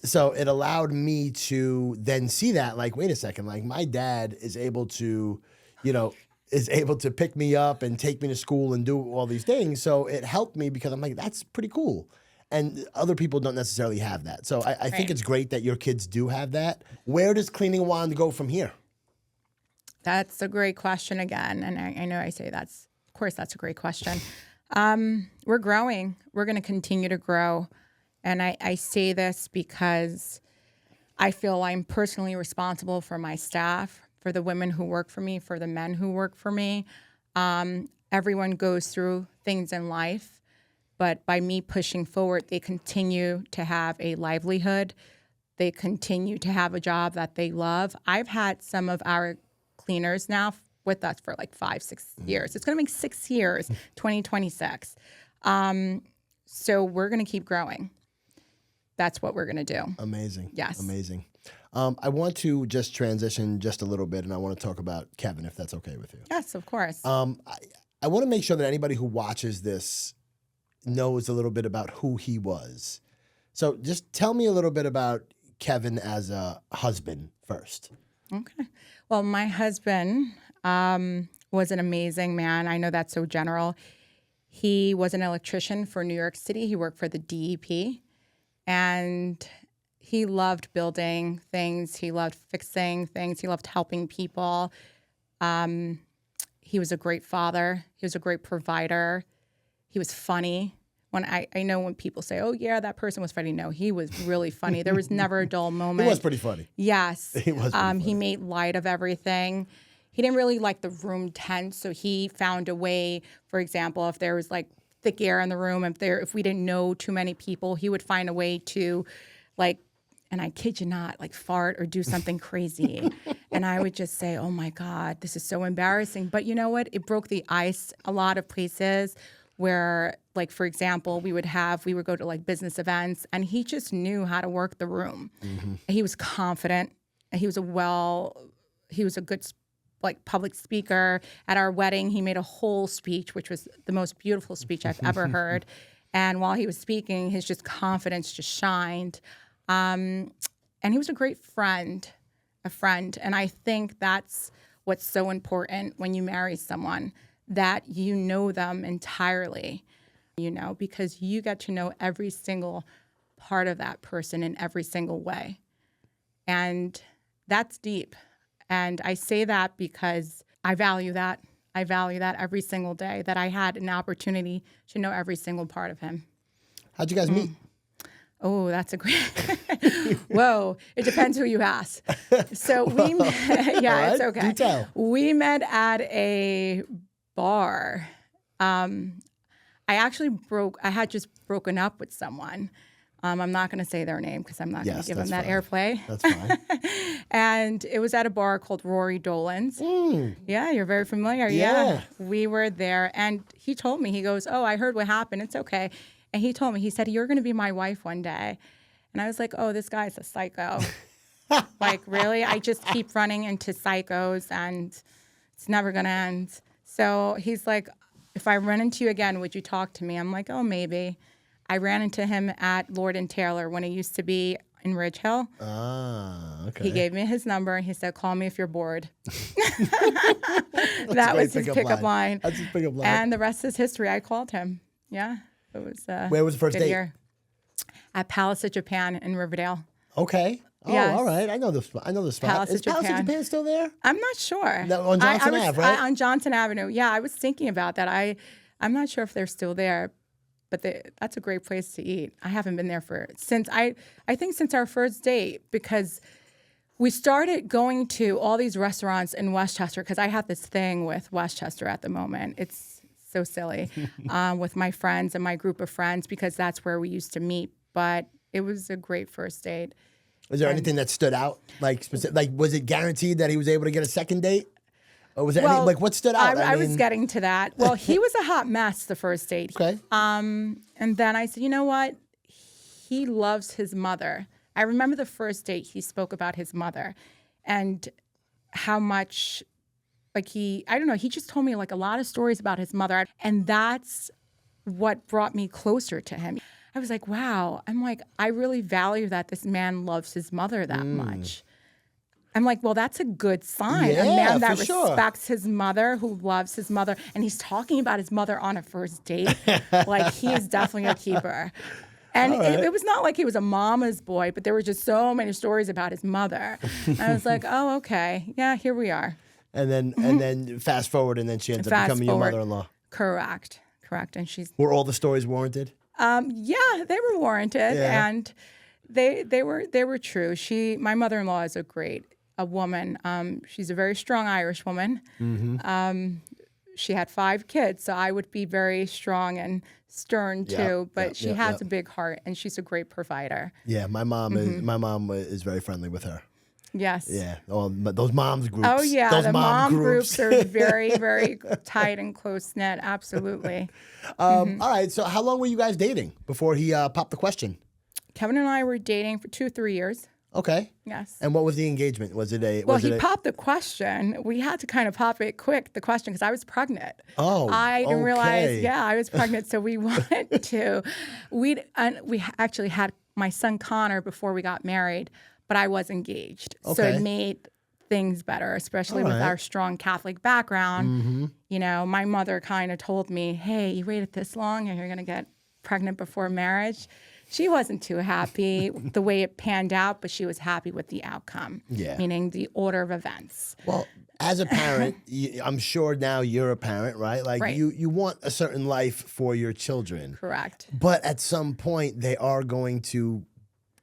So it allowed me to then see that, wait a second, my dad is able to, pick me up and take me to school and do all these things. So it helped me because I'm that's pretty cool. And other people don't necessarily have that. So I think it's great that your kids do have that. Where does Cleaning Wand go from here? That's a great question again. And I know I say that's a great question. We're growing. We're going to continue to grow. And I say this because I feel I'm personally responsible for my staff, for the women who work for me, for the men who work for me. Everyone goes through things in life, but by me pushing forward, they continue to have a livelihood. They continue to have a job that they love. I've had some of our cleaners now with us for 5-6 years. It's going to make 6 years, 2026. So we're going to keep growing. That's what we're going to do. Amazing. Yes. Amazing. I want to just transition just a little bit, and I want to talk about Kevin, if that's okay with you. Yes, of course. I want to make sure that anybody who watches this knows a little bit about who he was. So just tell me a little bit about Kevin as a husband first. Okay. Well, my husband was an amazing man. I know that's so general. He was an electrician for New York City. He worked for the DEP. And he loved building things. He loved fixing things. He loved helping people. He was a great father. He was a great provider. He was funny. When I know when people say, oh, yeah, that person was funny. No, he was really funny. There was never a dull moment. He was pretty funny. Yes. He was pretty funny. He made light of everything. He didn't really like the room tense, so he found a way, for example, if there was like thick air in the room, if we didn't know too many people, he would find a way to like, and I kid you not, like fart or do something crazy. And I would just say, oh my God, this is so embarrassing. But you know what? It broke the ice a lot of places where, like, for example, we would go to like business events and he just knew how to work the room. Mm-hmm. He was confident. He was a good like public speaker. At our wedding, he made a whole speech, which was the most beautiful speech I've ever heard. And while he was speaking, his just confidence just shined. And he was a great friend. And I think that's what's so important when you marry someone, that you know them entirely, because you get to know every single part of that person in every single way. And that's deep. And I say that because I value that. I value that every single day, that I had an opportunity to know every single part of him. How'd you guys meet? Oh, that's a great. Whoa! It depends who you ask. So we met. Yeah, right, it's okay. Do tell. We met at a bar. I had just broken up with someone. I'm not going to say their name because I'm not going to give them that airplay. That's fine. And it was at a bar called Rory Dolan's. Yeah, you're very familiar. Yeah. We were there, and he told me, he goes, oh, I heard what happened. It's okay. And he told me, he said, you're going to be my wife one day. And I was like, oh, this guy's a psycho. Like, really? I just keep running into psychos, and it's never going to end. So he's like, if I run into you again, would you talk to me? I'm like, oh, maybe. I ran into him at Lord & Taylor when it used to be in Ridge Hill. Ah, okay. He gave me his number, and he said, call me if you're bored. That was his pickup line. That's his pickup line. And the rest is history. I called him. Yeah. It was Where was the first date? Year. At Palace of Japan in Riverdale. Okay. Oh, yes. All right. I know the spot. Palace Is of Japan. Palace of Japan still there? I'm not sure. No, on Johnson Ave, right? On Johnson Avenue. Yeah, I was thinking about that. I'm not sure if they're still there, but that's a great place to eat. I haven't been there since our first date, because we started going to all these restaurants in Westchester, because I have this thing with Westchester at the moment. It's so silly, with my friends and my group of friends, because that's where we used to meet. But it was a great first date. Was there anything that stood out? Like was it guaranteed that he was able to get a second date? Or was there what stood out? I was getting to that. Well, he was a hot mess the first date. Okay. And then I said, you know what? He loves his mother. I remember the first date he spoke about his mother and how much, he just told me like a lot of stories about his mother. And that's what brought me closer to him. I was like, wow. I'm like, I really value that this man loves his mother that much. I'm like, well, that's a good sign. Yeah, a man that sure. respects his mother, who loves his mother, and he's talking about his mother on a first date. Like, he is definitely a keeper. And it was not like he was a mama's boy, but there were just so many stories about his mother. And I was like, oh, okay. Yeah, here we are. And then fast forward, and then she ends up becoming your mother-in-law. Correct. And Were all the stories warranted? Yeah, they were warranted, and they were true. My mother-in-law is a woman. She's a very strong Irish woman. Mm-hmm. She had 5 kids, so I would be very strong and stern too. But she has a big heart, and she's a great provider. Yeah, my mom is very friendly with her. Yes. Yeah. Oh, those moms groups. Oh yeah, those the mom groups are very, very tight and close knit. Absolutely. All right. So how long were you guys dating before he popped the question? Kevin and I were dating for 2-3 years. Okay. Yes. And what was the engagement? Was it a? Well, he popped the question. We had to kind of pop it quick, the question, because I was pregnant. Oh. I didn't realize. Yeah, I was pregnant, so we wanted to. We actually had my son Connor before we got married, but I was engaged, so it made things better, especially with our strong Catholic background. Mm-hmm. You know, my mother kind of told me, "Hey, you waited this long, and you're going to get pregnant before marriage." She wasn't too happy the way it panned out, but she was happy with the outcome, meaning the order of events. Well, As a parent, I'm sure now you're a parent, right? Like Right. you want a certain life for your children. Correct. But at some point, they are going to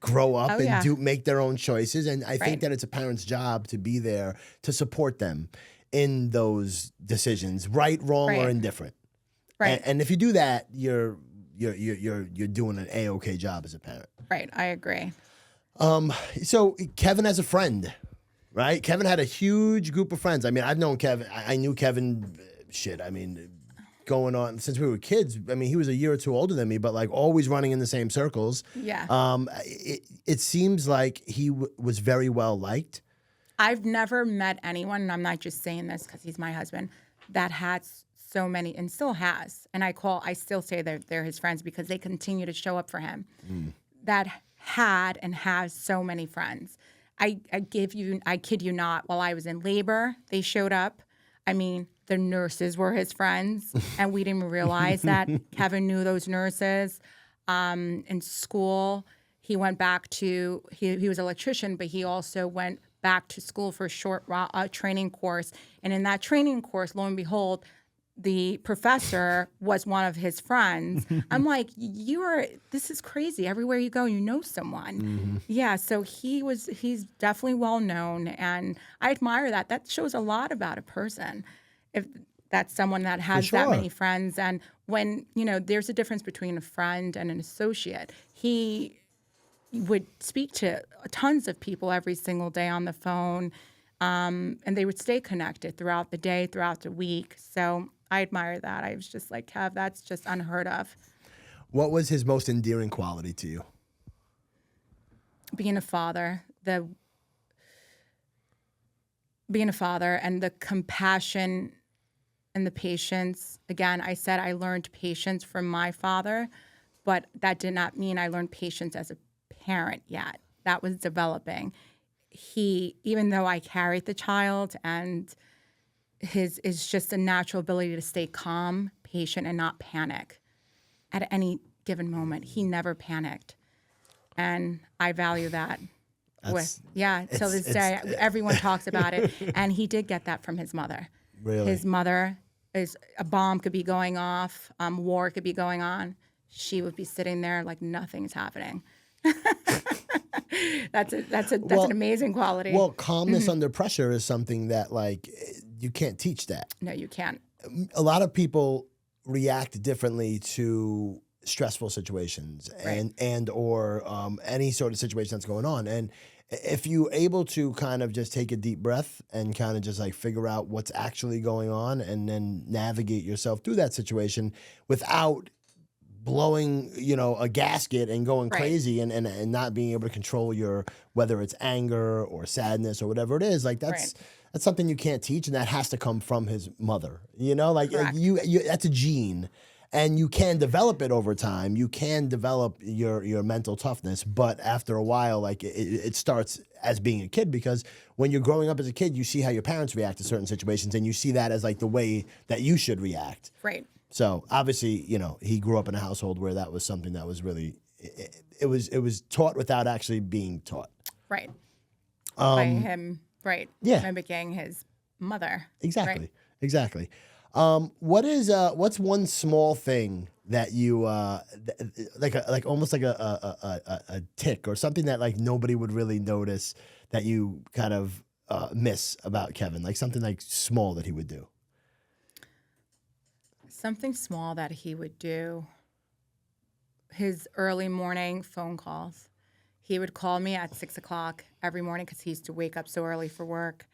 grow up Oh, and yeah. make their own choices. And I think Right. that it's a parent's job to be there to support them in those decisions, right, wrong, or Right. indifferent. Right. And if you do that, you're doing an A-okay job as a parent. Right. I agree. So Kevin has a friend, right? Kevin had a huge group of friends. I mean, I've known Kevin. I knew Kevin. Going on since we were kids. I mean, he was a year or two older than me, but like always running in the same circles. Yeah. It seems like he was very well liked. I've never met anyone, and I'm not just saying this because he's my husband, that had so many and still has. And I still say they're his friends because they continue to show up for him. That had and has so many friends. I kid you not, while I was in labor, they showed up. I mean, the nurses were his friends, and we didn't even realize that. Kevin knew those nurses. In school, he went back to, he was an electrician, but he also went back to school for a short training course. And in that training course, lo and behold, the professor was one of his friends. I'm like, this is crazy. Everywhere you go, you know someone. Mm-hmm. Yeah, so he's definitely well known, and I admire that. That shows a lot about a person. If that's someone that has that many friends, and when, there's a difference between a friend and an associate. He would speak to tons of people every single day on the phone, and they would stay connected throughout the day, throughout the week. So I admire that. I was just like, Kev, that's just unheard of. What was his most endearing quality to you? Being a father, and the compassion and the patience. Again, I said I learned patience from my father, but that did not mean I learned patience as a parent yet. That was developing. Even though I carried the child, and his is just a natural ability to stay calm, patient, and not panic at any given moment. He never panicked, and I value that. Till this day, everyone talks about it, and he did get that from his mother. Really? His mother a bomb could be going off, war could be going on. She would be sitting there like nothing's happening. That's an amazing quality. Well, calmness under pressure is something that like you can't teach that. No, you can't. A lot of people react differently to stressful situations and or any sort of situation that's going on. And if you're able to kind of just take a deep breath and kind of just like figure out what's actually going on and then navigate yourself through that situation without blowing, a gasket and going crazy and not being able to control whether it's anger or sadness or whatever it is, like that's something you can't teach, and that has to come from his mother. Correct. You that's a gene. And you can develop it over time. You can develop your mental toughness, but after a while, like it starts as being a kid, because when you're growing up as a kid, you see how your parents react to certain situations, and you see that as like the way that you should react. Right. So obviously, he grew up in a household where that was something that was really, it was taught without actually being taught. Right. By him. Right. Yeah. Mimicking his mother. Exactly. Right. Exactly. What's one small thing that you almost like a tick or something that like nobody would really notice that you kind of miss about Kevin, like something like small that he would do? Something small that he would do. His early morning phone calls. He would call me at 6 o'clock every morning because he used to wake up so early for work,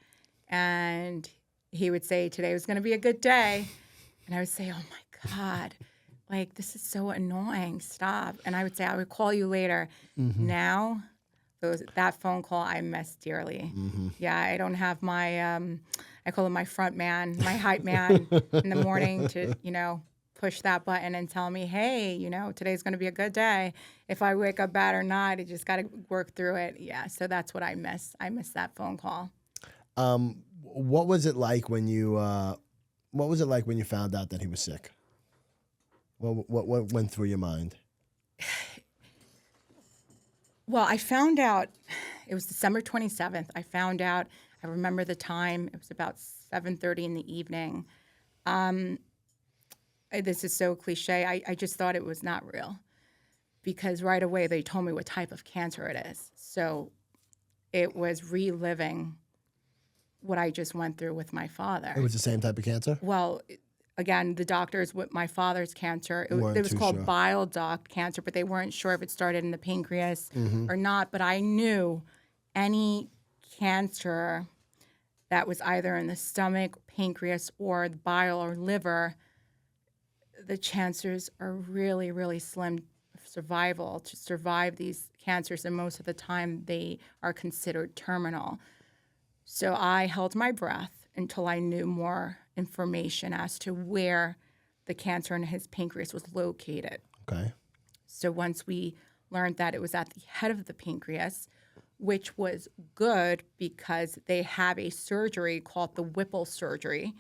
and he would say, today was going to be a good day. And I would say, oh my God, like, this is so annoying. Stop. And I would say, I would call you later. Mm-hmm. Now, that phone call I miss dearly. Mm-hmm. Yeah, I don't have my, I call him my front man, my hype man in the morning to, push that button and tell me, hey, today's going to be a good day. If I wake up bad or not, I just got to work through it. Yeah, so that's what I miss. I miss that phone call. What was it like when you found out that he was sick? What went through your mind? Well, I found out, it was December 27th. I found out I remember the time. It was about 7:30 in the evening. This is so cliche. I just thought it was not real because right away they told me what type of cancer it is. So it was reliving what I just went through with my father. It was the same type of cancer? Well, again, the doctors with my father's cancer, it Weren't was too called sure. bile duct cancer, but they weren't sure if it started in the pancreas or not. But I knew any cancer that was either in the stomach, pancreas, or the bile or liver, the chances are really, really slim survival to survive these cancers, and most of the time they are considered terminal. So I held my breath until I knew more information as to where the cancer in his pancreas was located. Okay. So once we learned that it was at the head of the pancreas, which was good because they have a surgery called the Whipple surgery,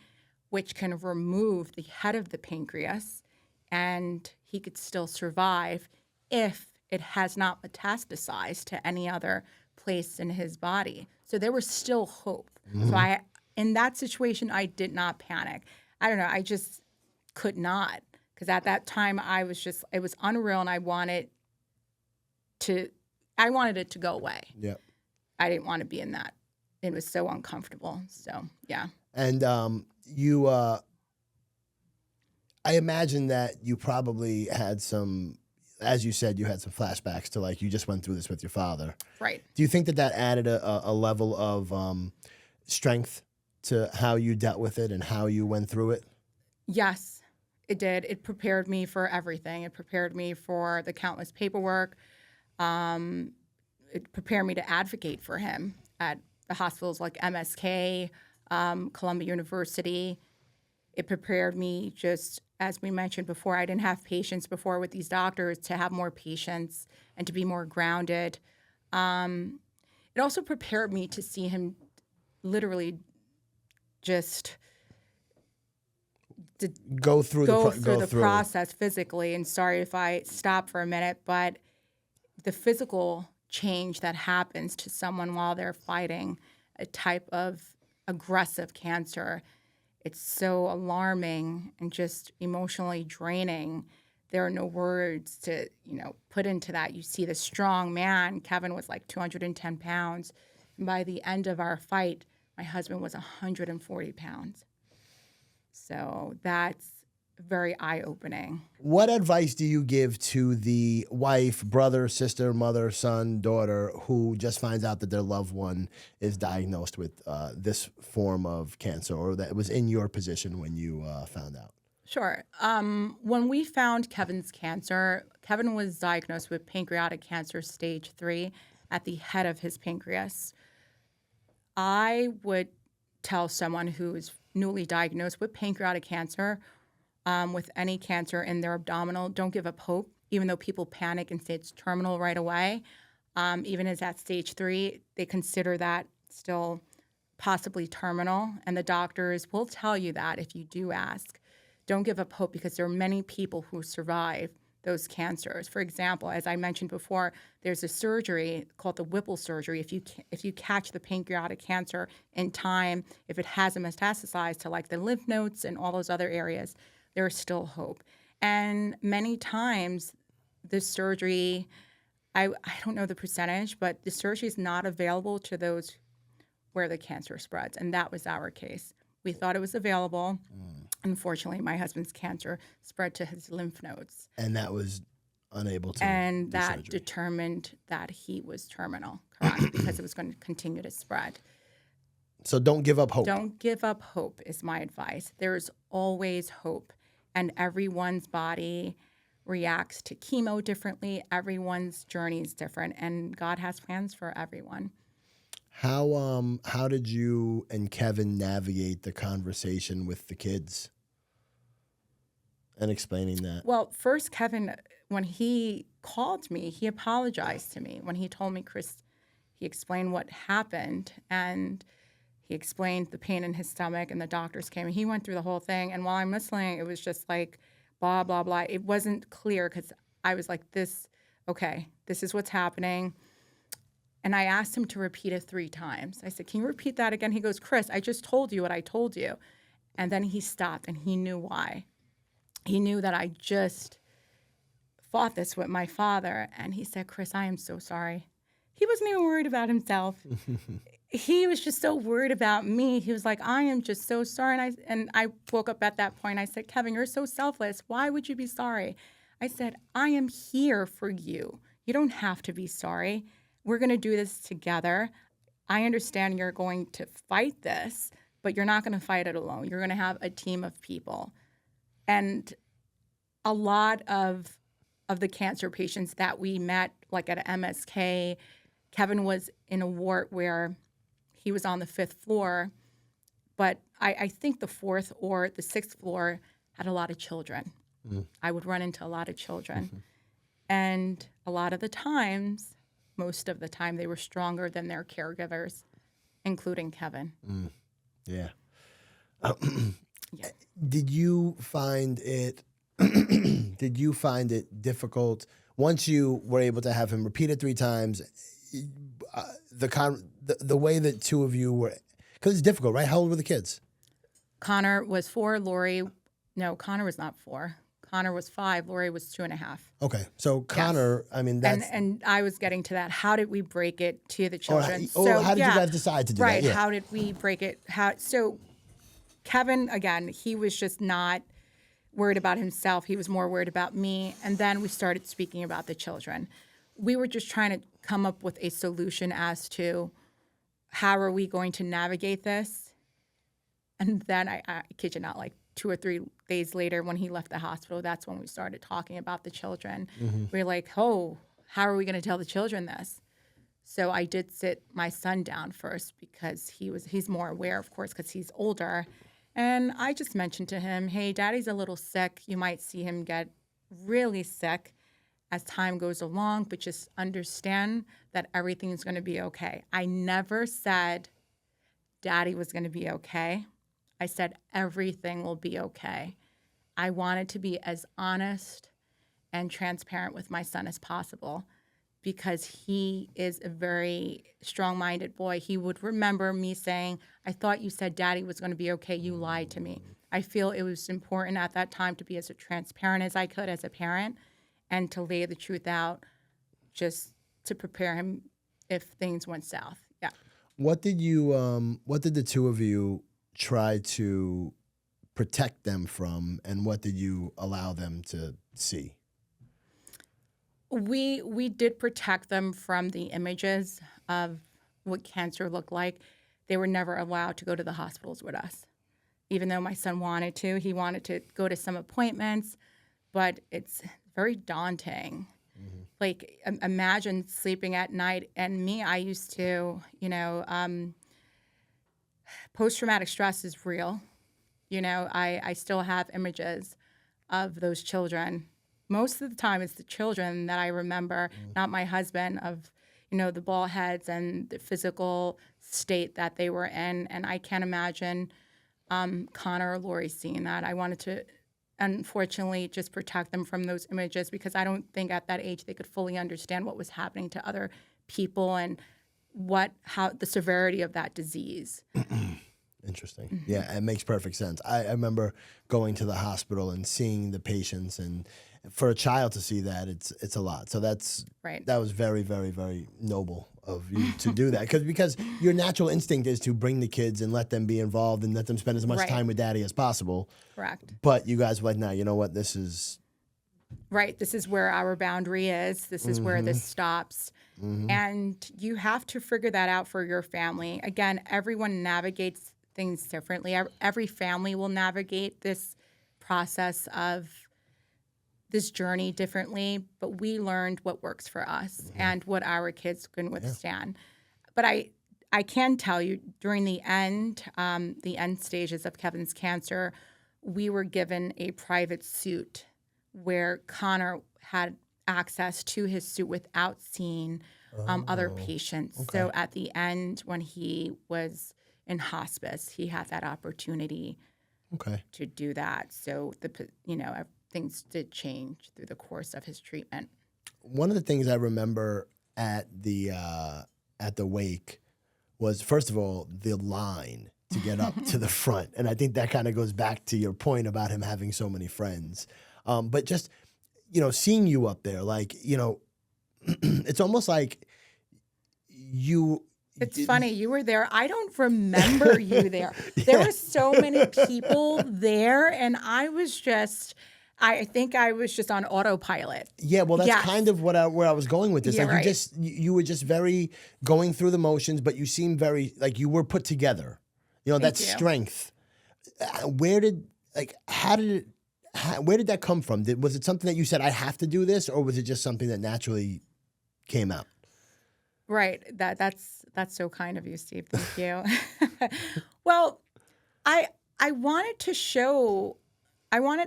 which can remove the head of the pancreas, and he could still survive if it has not metastasized to any other place in his body. So there was still hope. So in that situation, I did not panic. I don't know, I just could not, because at that time it was unreal, and I wanted it to go away. Yep. I didn't want to be in that. It was so uncomfortable. So, yeah. And I imagine that you probably had some, as you said, you had some flashbacks to like you just went through this with your father. Right. Do you think that added a level of strength to how you dealt with it and how you went through it? Yes, it did. It prepared me for everything. It prepared me for the countless paperwork. It prepared me to advocate for him at the hospitals like MSK, Columbia University. It prepared me, just as we mentioned before, I didn't have patience before with these doctors, to have more patience and to be more grounded. It also prepared me to see him literally just Go through the process physically. And sorry if I stop for a minute, but the physical change that happens to someone while they're fighting a type of aggressive cancer, it's so alarming and just emotionally draining. There are no words to, put into that. You see the strong man. Kevin was like 210 pounds. And by the end of our fight, my husband was 140 pounds. So that's very eye-opening. What advice do you give to the wife, brother, sister, mother, son, daughter who just finds out that their loved one is diagnosed with this form of cancer, or that was in your position when you found out? Sure. When we found Kevin's cancer, Kevin was diagnosed with pancreatic cancer stage 3 at the head of his pancreas. I would tell someone who is newly diagnosed with pancreatic cancer, with any cancer in their abdominal, don't give up hope, even though people panic and say it's terminal right away. Even as at stage 3, they consider that still possibly terminal, and the doctors will tell you that if you do ask. Don't give up hope, because there are many people who survive those cancers. For example, as I mentioned before, there's a surgery called the Whipple surgery. If you catch the pancreatic cancer in time, if it hasn't metastasized to like the lymph nodes and all those other areas, there is still hope. And many times the surgery, I don't know the percentage, but the surgery is not available to those where the cancer spreads. And that was our case. We thought it was available. Unfortunately, my husband's cancer spread to his lymph nodes. And that was unable to And do that surgery. determined that he was terminal, correct, because it was going to continue to spread. So don't give up hope. Don't give up hope is my advice. There is always hope. And everyone's body reacts to chemo differently. Everyone's journey is different. And God has plans for everyone. How did you and Kevin navigate the conversation with the kids and explaining that? Well, first, Kevin, when he called me, he apologized to me. When he told me, Chris, he explained what happened, and he explained the pain in his stomach, and the doctors came, and he went through the whole thing. And while I'm listening, it was just like, blah, blah, blah. It wasn't clear, because I was like, this is what's happening. And I asked him to repeat it 3 times. I said, can you repeat that again? He goes, Chris, I just told you what I told you. And then he stopped, and he knew why. He knew that I just fought this with my father. And he said, Chris, I am so sorry. He wasn't even worried about himself. He was just so worried about me. He was like, I am just so sorry. And I woke up at that point. I said, Kevin, you're so selfless. Why would you be sorry? I said, I am here for you. You don't have to be sorry. We're going to do this together. I understand you're going to fight this, but you're not going to fight it alone. You're going to have a team of people. And a lot of the cancer patients that we met, like at MSK, Kevin was in a ward where he was on the 5th floor, but I think the 4th or the 6th floor had a lot of children. I would run into a lot of children. And a lot of the times, most of the time, they were stronger than their caregivers, including Kevin. Yeah. Yeah. Did you find it difficult once you were able to have him repeat it 3 times? The way that two of you were, because it's difficult, right? How old were the kids? Connor was 4. Connor was not 4. Connor was 5. Lori was 2.5. Okay, so Connor, Yes. I mean, that's and I was getting to that. How did we break it to the children? how did you guys decide to do right, that? Yeah. How did we break it? So Kevin, again, he was just not worried about himself. He was more worried about me. And then we started speaking about the children. We were just trying to come up with a solution as to how are we going to navigate this. And then I kid you not, like 2 or 3 days later when he left the hospital, that's when we started talking about the children. We were like, how are we going to tell the children this? So I did sit my son down first because he's more aware, of course, because he's older. And I just mentioned to him, hey, Daddy's a little sick. You might see him get really sick as time goes along, but just understand that everything's going to be okay. I never said Daddy was going to be okay. I said everything will be okay. I wanted to be as honest and transparent with my son as possible because he is a very strong-minded boy. He would remember me saying, I thought you said Daddy was going to be okay. You lied to me. I feel it was important at that time to be as transparent as I could as a parent and to lay the truth out just to prepare him if things went south. Yeah. What did the two of you try to protect them from, and what did you allow them to see? We did protect them from the images of what cancer looked like. They were never allowed to go to the hospitals with us. Even though my son wanted to, he wanted to go to some appointments, but it's very daunting. Like, imagine sleeping at night. And me, I used to, post-traumatic stress is real. I still have images of those children. Most of the time, it's the children that I remember, not my husband, of, the ball heads and the physical state that they were in. And I can't imagine Connor or Lori seeing that. I wanted to, unfortunately, just protect them from those images because I don't think at that age they could fully understand what was happening to other people and how the severity of that disease. Interesting. Yeah, it makes perfect sense. I remember going to the hospital and seeing the patients, and for a child to see that, it's a lot. So that was very, very, very noble of you to do that because your natural instinct is to bring the kids and let them be involved and let them spend as much time with Daddy as possible. Correct. But you guys were like, no, you know what? This is right. This is where our boundary is. This is where this stops. And you have to figure that out for your family. Again, everyone navigates things differently. Every family will navigate this process of this journey differently, but we learned what works for us and what our kids can withstand. But I can tell you during the end stages of Kevin's cancer, we were given a private suite where Connor had access to his suite without seeing other patients. Okay. So at the end, when he was in hospice, he had that opportunity to do that. So things did change through the course of his treatment. One of the things I remember at the at the wake was, first of all, the line to get up to the front. And I think that kind of goes back to your point about him having so many friends. But just, seeing you up there, like, it's almost like you... It's funny, you were there. I don't remember you there. There were so many people there, and I think I was just on autopilot. Yeah, well, that's Yes. kind of where I was going with this. Yeah, like right. you were just very going through the motions, but you seemed very, like, you were put together. That you. strength. Where did that come from? Was it something that you said, I have to do this, or was it just something that naturally came out? Right. That's so kind of you, Steve. Thank you. Well, I wanted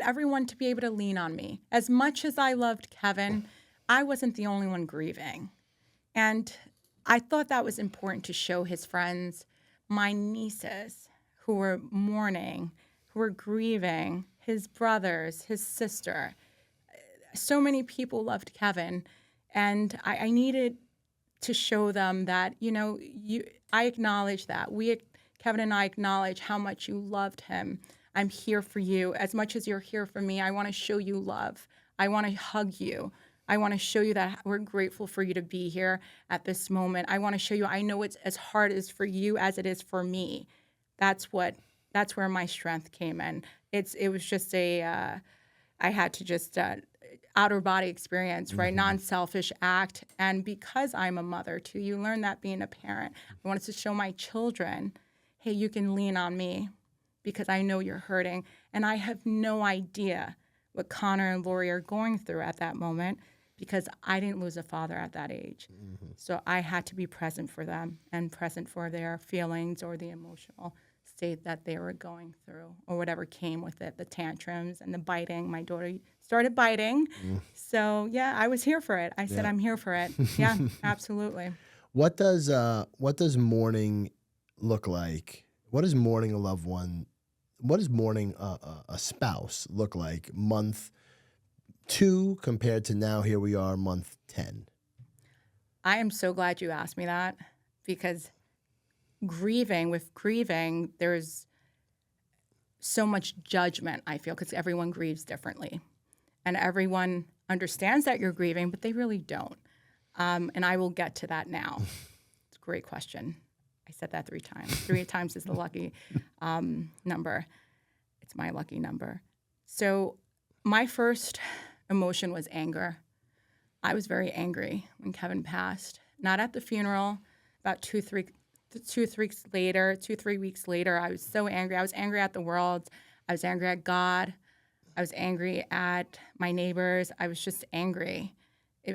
everyone to be able to lean on me. As much as I loved Kevin, I wasn't the only one grieving. And I thought that was important to show his friends, my nieces who were mourning, who were grieving, his brothers, his sister. So many people loved Kevin. And I needed to show them that, I acknowledge that. Kevin and I acknowledge how much you loved him. I'm here for you. As much as you're here for me, I want to show you love. I want to hug you. I want to show you that we're grateful for you to be here at this moment. I want to show you, I know it's as hard as for you as it is for me. That's where my strength came in. It was just I had to just outer body experience, right? Mm-hmm. Non-selfish act. And because I'm a mother too, you learn that being a parent. I wanted to show my children, hey, you can lean on me because I know you're hurting. And I have no idea what Connor and Lori are going through at that moment because I didn't lose a father at that age. Mm-hmm. So I had to be present for them and present for their feelings or the emotional state that they were going through or whatever came with it, the tantrums and the biting. My daughter started biting. So, yeah, I was here for it. I said, I'm here for it. Yeah, absolutely. What does mourning look like? What is mourning a loved one? What does mourning a spouse look like month 2 compared to now here we are month 10? I am so glad you asked me that because grieving, there's so much judgment, I feel, because everyone grieves differently. And everyone understands that you're grieving, but they really don't. And I will get to that now. It's a great question. I said that 3 times. 3 times is the lucky number. It's my lucky number. So my first emotion was anger. I was very angry when Kevin passed. Not at the funeral. About 2-3 weeks later, I was so angry. I was angry at the world. I was angry at God. I was angry at my neighbors. I was just angry.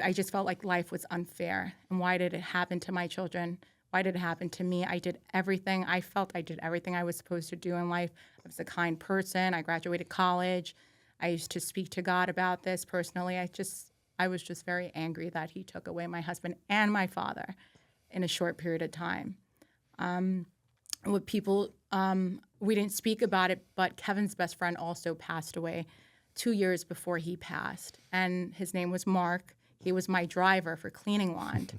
I just felt like life was unfair. And why did it happen to my children? Why did it happen to me? I did everything. I felt I did everything I was supposed to do in life. I was a kind person. I graduated college. I used to speak to God about this personally. I was just very angry that he took away my husband and my father in a short period of time. We didn't speak about it, but Kevin's best friend also passed away 2 years before he passed. And his name was Mark. He was my driver for Cleaning Wand.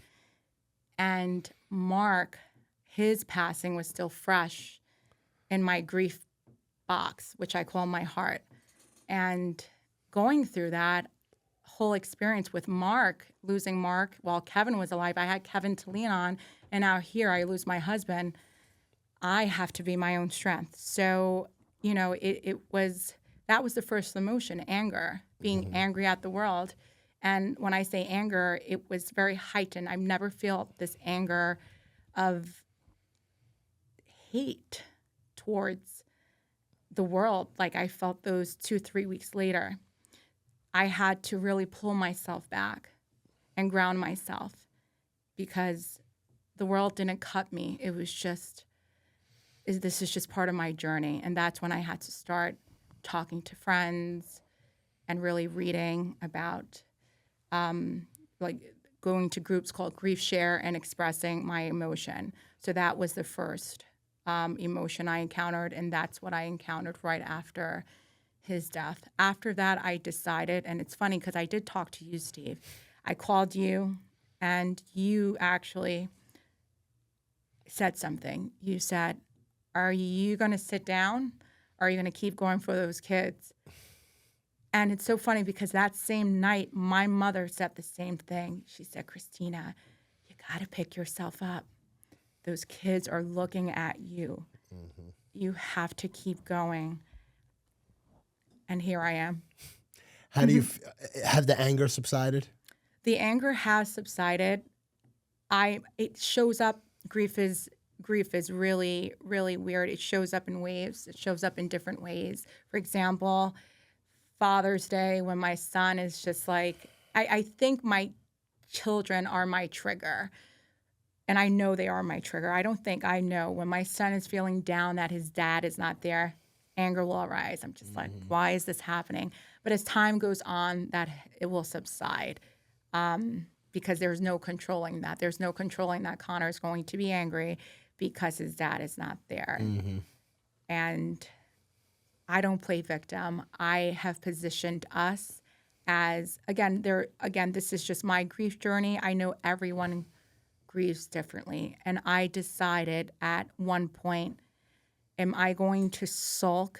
And Mark, his passing was still fresh in my grief box, which I call my heart. And going through that whole experience with Mark, losing Mark while Kevin was alive, I had Kevin to lean on, and now here I lose my husband. I have to be my own strength. So, that was the first emotion, anger, being angry at the world. And when I say anger, it was very heightened. I've never felt this anger of hate towards the world like I felt those 2-3 weeks later. I had to really pull myself back and ground myself because the world didn't cut me. It was just, this is just part of my journey. And that's when I had to start talking to friends and really reading about going to groups called Grief Share and expressing my emotion. So that was the first emotion I encountered, and that's what I encountered right after his death. After that, I decided, and it's funny because I did talk to you, Steve. I called you, and you actually said something. You said, are you going to sit down? Or are you going to keep going for those kids? And it's so funny because that same night, my mother said the same thing. She said, Christina, you got to pick yourself up. Those kids are looking at you. Mm-hmm. You have to keep going. And here I am. How do you have the anger subsided? The anger has subsided. It shows up. Grief is really, really weird. It shows up in waves. It shows up in different ways. For example, Father's Day, when my son is just like, I think my children are my trigger. And I know they are my trigger. I don't think I know. When my son is feeling down that his dad is not there, anger will arise. I'm just like, why is this happening? But as time goes on, that it will subside because there's no controlling that. There's no controlling that Connor is going to be angry because his dad is not there. Mm-hmm. And I don't play victim. I have positioned us as, again, this is just my grief journey. I know everyone grieves differently. And I decided at one point, am I going to sulk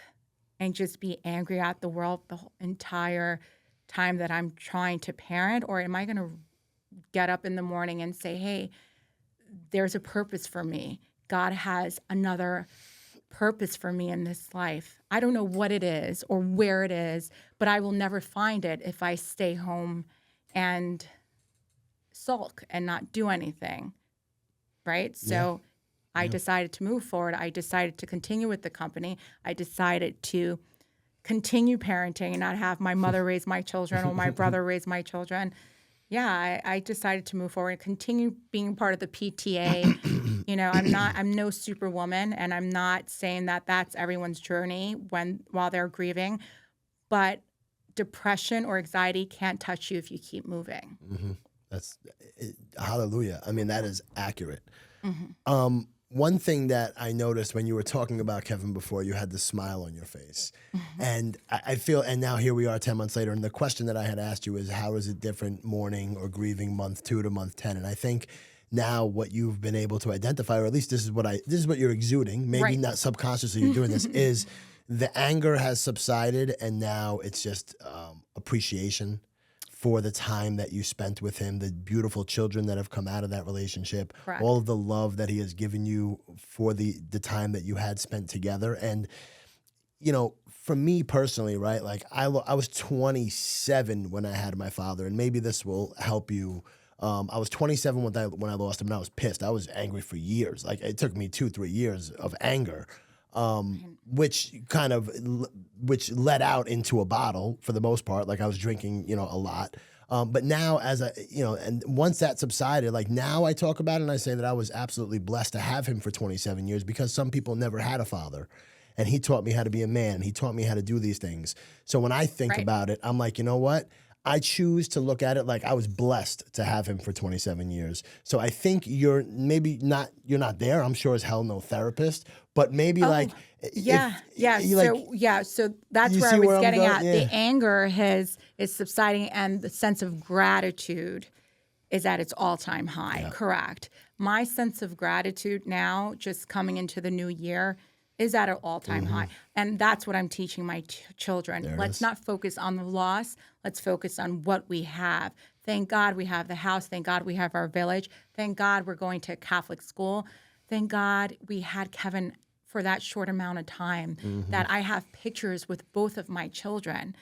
and just be angry at the world the whole entire time that I'm trying to parent? Or am I going to get up in the morning and say, hey, there's a purpose for me. God has another purpose for me in this life. I don't know what it is or where it is, but I will never find it if I stay home and sulk and not do anything, right? So I decided to move forward. I decided to continue with the company. I decided to continue parenting and not have my mother raise my children or my brother raise my children. Yeah, I decided to move forward and continue being part of the PTA. I'm no superwoman, and I'm not saying that that's everyone's journey while they're grieving, but depression or anxiety can't touch you if you keep moving. Mm-hmm. Hallelujah. I mean, that is accurate. Mm-hmm. One thing that I noticed when you were talking about Kevin before, you had the smile on your face. Mm-hmm. And I feel, and now here we are 10 months later, and the question that I had asked you is, how is it different mourning or grieving month 2 to month 10? And I think now what you've been able to identify, or at least this is what you're exuding, maybe not subconsciously you're doing this, is the anger has subsided, and now it's just appreciation for the time that you spent with him, the beautiful children that have come out of that relationship, Correct. All of the love that he has given you for the time that you had spent together. And, for me personally, right, like I was 27 when I had my father, and maybe this will help you. I was 27 when I lost him, and I was pissed. I was angry for years. Like, it took me 2-3 years of anger. Which led out into a bottle for the most part. Like, I was drinking, a lot. But now and once that subsided, like now I talk about it and I say that I was absolutely blessed to have him for 27 years because some people never had a father. And he taught me how to be a man. He taught me how to do these things. So when I think about it, I'm like, you know what? I choose to look at it like I was blessed to have him for 27 years. So I think you're not there. I'm sure as hell no therapist, but maybe So that's where I was getting at. Yeah. The anger is subsiding, and the sense of gratitude is at its all-time high. Yeah. Correct. My sense of gratitude now, just coming into the new year, is at an all-time high. And that's what I'm teaching my children. Let's not focus on the loss. Let's focus on what we have. Thank God we have the house. Thank God we have our village. Thank God we're going to Catholic school. Thank God we had Kevin for that short amount of time, that I have pictures with both of my children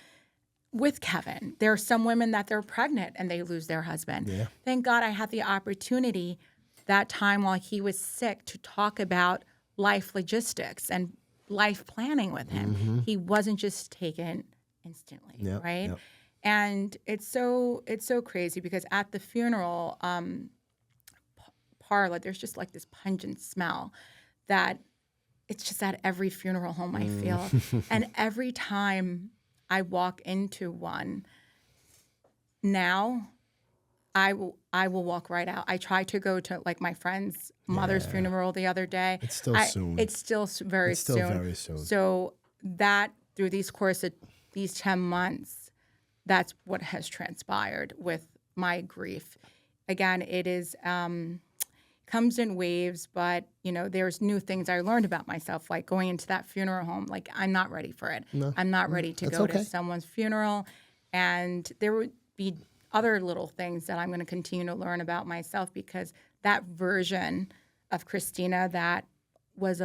with Kevin. There are some women that they're pregnant and they lose their husband. Yeah. Thank God I had the opportunity that time while he was sick to talk about life logistics and life planning with him. He wasn't just taken instantly, right? Yep. And it's so crazy because at the funeral parlor, there's just like this pungent smell that it's just at every funeral home I feel. And every time I walk into one now, I will walk right out. I tried to go to like my friend's mother's funeral the other day. It's still soon. It's still very soon. So that through these course of these 10 months, that's what has transpired with my grief. Again, it is comes in waves, but, there's new things I learned about myself, like going into that funeral home. Like, I'm not ready for it. No. I'm not ready to That's go okay. to someone's funeral. And there would be other little things that I'm going to continue to learn about myself, because that version of Christina that was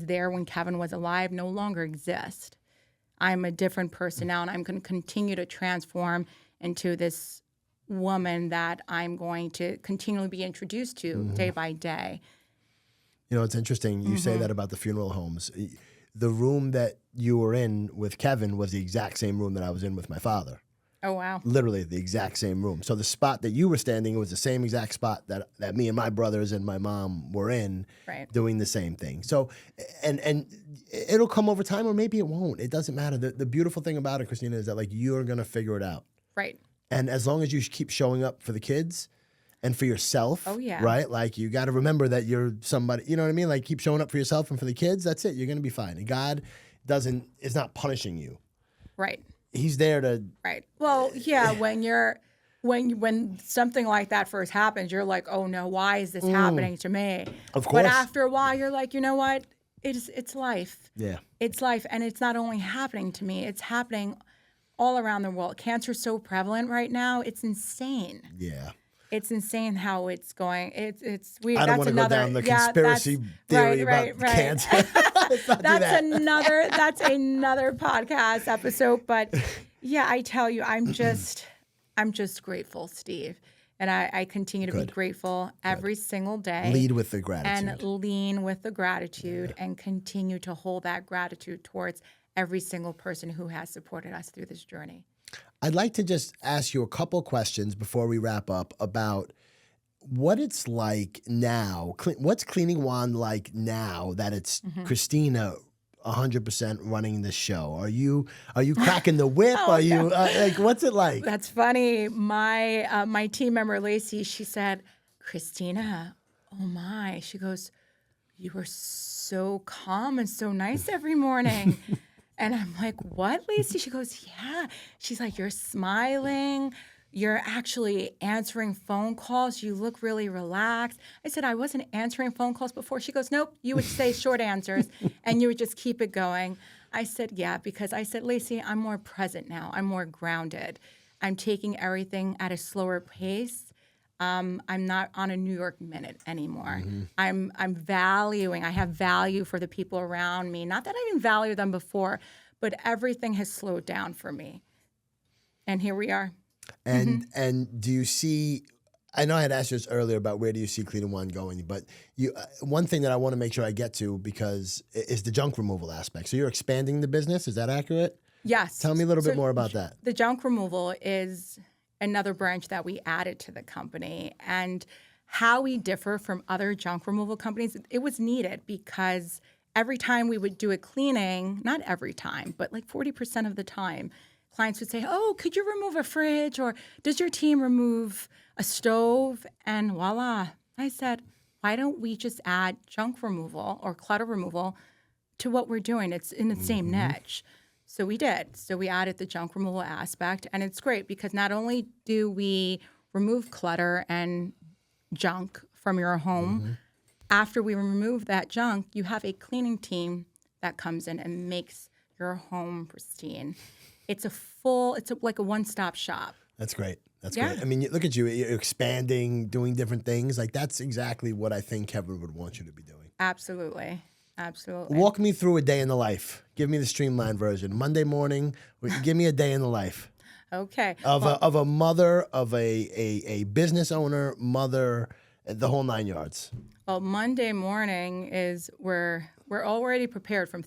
there when Kevin was alive no longer exists. I'm a different person now, and I'm going to continue to transform into this woman that I'm going to continually be introduced to day by day. It's interesting. You say that about the funeral homes. The room that you were in with Kevin was the exact same room that I was in with my father. Oh, wow. Literally the exact same room. So the spot that you were standing was the same exact spot that me and my brothers and my mom were in, Right. doing the same thing. So, and it'll come over time, or maybe it won't. It doesn't matter. The beautiful thing about it, Christina, is that like you're going to figure it out. Right. And as long as you keep showing up for the kids and for yourself, Oh, yeah. right? Like you got to remember that you're somebody, you know what I mean? Like keep showing up for yourself and for the kids. That's it. You're going to be fine. And God is not punishing you. Right. He's there to. Right. Well, yeah, when something like that first happens, you're like, oh no, why is this happening to me? Of course. But after a while, you're like, you know what? It's life. Yeah. It's life. And it's not only happening to me, it's happening all around the world. Cancer's so prevalent right now. It's insane. Yeah. It's insane how it's going. It's weird. I don't want to go down the conspiracy theory about cancer. Let's not do that. That's another podcast episode. But yeah, I tell you, I'm just grateful, Steve. And I continue to be grateful every single day. Lead with the gratitude. And lean with the gratitude and continue to hold that gratitude towards every single person who has supported us through this journey. I'd like to just ask you a couple questions before we wrap up about what it's like now. What's Cleaning Wand like now that it's Christina 100% running the show? Are you cracking the whip? Are you like, what's it like? That's funny. My team member Lacey, she said, Christina, oh my, she goes, you were so calm and so nice every morning. And I'm like, what, Lacey? She goes, yeah. She's like, you're smiling. You're actually answering phone calls. You look really relaxed. I said, I wasn't answering phone calls before. She goes, nope. You would say short answers and you would just keep it going. I said, yeah, because I said, Lacey, I'm more present now. I'm more grounded. I'm taking everything at a slower pace. I'm not on a New York minute anymore. I'm valuing. I have value for the people around me. Not that I didn't value them before, but everything has slowed down for me. And here we are. And do you see? I know I had asked you this earlier about where do you see Cleaning Wand going, but one thing that I want to make sure I get to because is the junk removal aspect. So you're expanding the business. Is that accurate? Yes. Tell me a little bit more about that. The junk removal is another branch that we added to the company. And how we differ from other junk removal companies, it was needed because every time we would do a cleaning, not every time, but like 40% of the time, clients would say, oh, could you remove a fridge? Or does your team remove a stove? And voila. I said, why don't we just add junk removal or clutter removal to what we're doing? It's in the same niche. So we did. So we added the junk removal aspect. And it's great because not only do we remove clutter and junk from your home, after we remove that junk, you have a cleaning team that comes in and makes your home pristine. It's like a one-stop shop. That's great. That's great. I mean, look at you. You're expanding, doing different things. Like that's exactly what I think Kevin would want you to be doing. Absolutely. Absolutely. Walk me through a day in the life. Give me the streamlined version. Monday morning, give me a day in the life. Okay. Of a mother, of a business owner, mother, the whole 9 yards. Well, Monday morning is we're already prepared from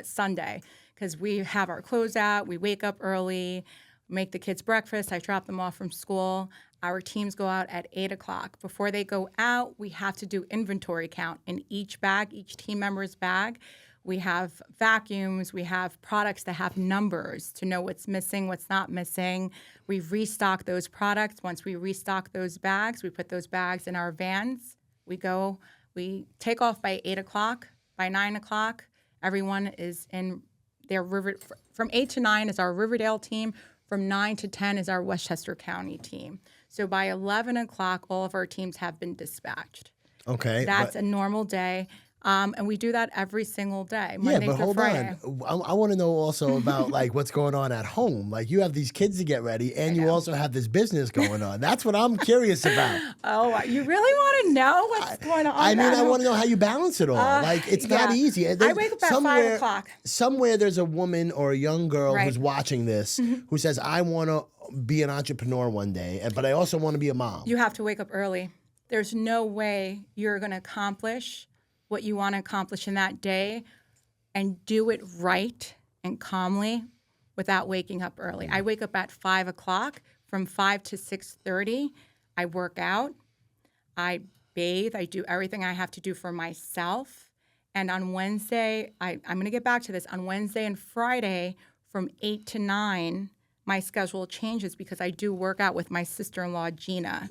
Sunday because we have our clothes out. We wake up early, make the kids breakfast. I drop them off from school. Our teams go out at 8 o'clock. Before they go out, we have to do inventory count in each bag, each team member's bag. We have vacuums. We have products that have numbers to know what's missing, what's not missing. We restock those products. Once we restock those bags, we put those bags in our vans. We take off by 8 o'clock. By 9 o'clock, everyone is in their from 8 to 9 is our Riverdale team. From 9 to 10 is our Westchester County team. So by 11 o'clock, all of our teams have been dispatched. Okay. That's a normal day. And we do that every single day, Yeah, Monday but through hold Friday. on. I want to know also about like what's going on at home. Like you have these kids to get ready, and you also have this business going on. That's what I'm curious about. Oh, you really want to know what's going on? I mean, I want to know how you balance it all. Like it's not easy. I wake up at 5 o'clock. Somewhere there's a woman or a young girl who's watching this who says, "I want to be an entrepreneur one day, but I also want to be a mom." You have to wake up early. There's no way you're going to accomplish what you want to accomplish in that day and do it right and calmly without waking up early. I wake up at 5 o'clock. From 5 to 6:30, I work out, I bathe, I do everything I have to do for myself. And on Wednesday, I'm going to get back to this. On Wednesday and Friday, from 8 to 9, my schedule changes because I do work out with my sister-in-law, Gina.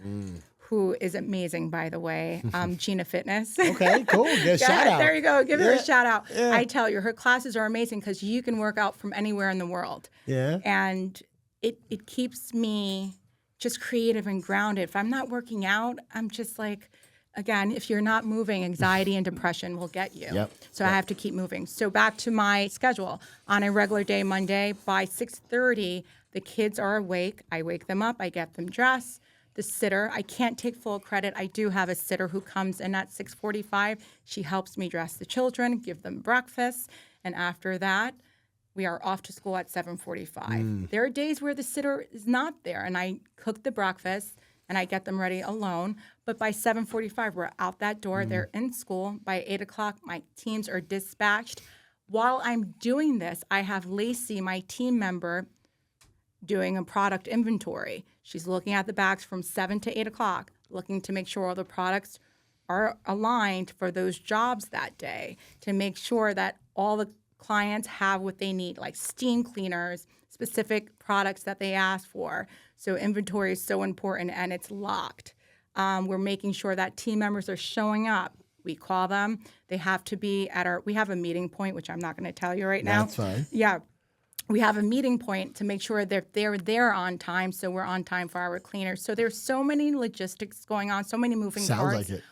Who is amazing, by the way, Gina Fitness. Okay, cool. Yeah, shout out. There you go. Give her a shout out. Yeah. I tell you, her classes are amazing because you can work out from anywhere in the world. Yeah. And it keeps me just creative and grounded. If I'm not working out, I'm just like, again, if you're not moving, anxiety and depression will get you. Yep. So I have to keep moving. So back to my schedule. On a regular day, Monday, by 6:30, the kids are awake. I wake them up. I get them dressed. The sitter, I can't take full credit. I do have a sitter who comes in at 6:45. She helps me dress the children, give them breakfast, and after that, we are off to school at 7:45. There are days where the sitter is not there, and I cook the breakfast, and I get them ready alone. But by 7:45, we're out that door. They're in school. By 8 o'clock, my teams are dispatched. While I'm doing this, I have Lacey, my team member, doing a product inventory. She's looking at the bags from 7 to 8 o'clock, looking to make sure all the products are aligned for those jobs that day, to make sure that all the clients have what they need, like steam cleaners, specific products that they ask for. So inventory is so important, and it's locked. We're making sure that team members are showing up. We call them. They have to be we have a meeting point, which I'm not going to tell you right now. That's fine. Yeah. We have a meeting point to make sure that they're there on time, so we're on time for our cleaners. So there's so many logistics going on, so many moving parts. Sounds like it.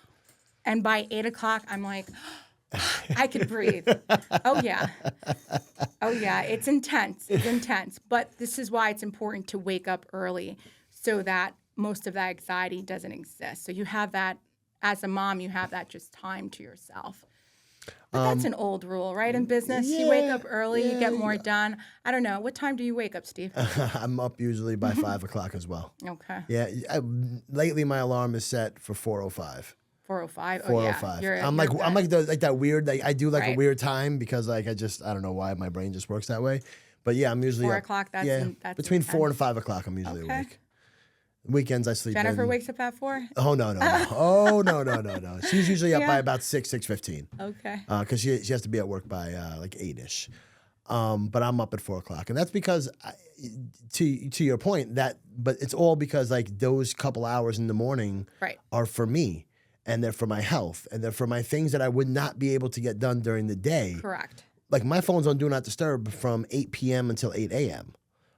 And by 8 o'clock, I'm like, I could breathe. Oh, yeah. It's intense. It's intense. But this is why it's important to wake up early so that most of that anxiety doesn't exist. So you have that, as a mom, you have that just time to yourself. But that's an old rule, right? In business, you wake up early, you get more done. I don't know. What time do you wake up, Steve? I'm up usually by 5 o'clock as well. Okay. Yeah. Lately, my alarm is set for 4:05. 4:05. 4:05. I'm like that weird. Like I do like a weird time because like I don't know why my brain just works that way. But yeah, I'm usually 4 up, o'clock. That's between intense. 4 and 5 o'clock. I'm usually awake. Weekends I sleep. Jennifer wakes up at 4? Oh no. Oh no. She's usually up by about 6:15. Okay. Because she has to be at work by like 8ish. But I'm up at 4 o'clock, and that's because to your point but it's all because like those couple hours in the morning are for me, and they're for my health, and they're for my things that I would not be able to get done during the day. Correct. Like my phone's on Do Not Disturb from 8 p.m. until 8 a.m.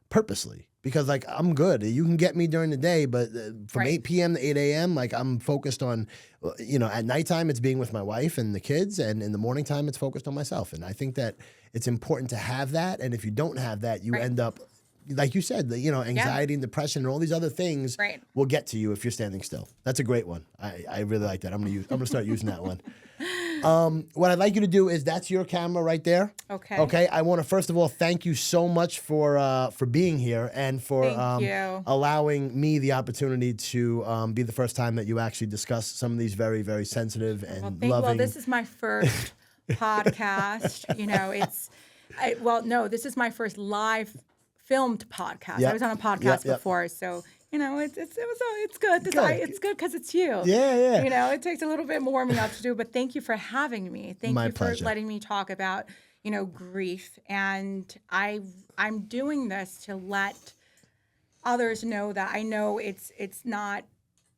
purposely. Because, like, I'm good. You can get me during the day, but from 8 p.m. to 8 a.m., like, I'm focused on, at nighttime, it's being with my wife and the kids, and in the morning time, it's focused on myself. And I think that it's important to have that. And if you don't have that, you end up, like you said, anxiety and depression and all these other things will get to you if you're standing still. That's a great one. I really like that. I'm gonna start using that one. What I'd like you to do is that's your camera right there. Okay. Okay. I want to first of all thank you so much for being here and for allowing me the opportunity to be the first time that you actually discuss some of these very, very sensitive and loving. Well, this is my first podcast. This is my first live filmed podcast. Yep. I was on a podcast before, so. It's good. It's good because it's you. Yeah. It takes a little bit more warming up to do, but thank you for having me. Thank you for letting me talk about, grief. And I'm doing this to let others know that I know it's not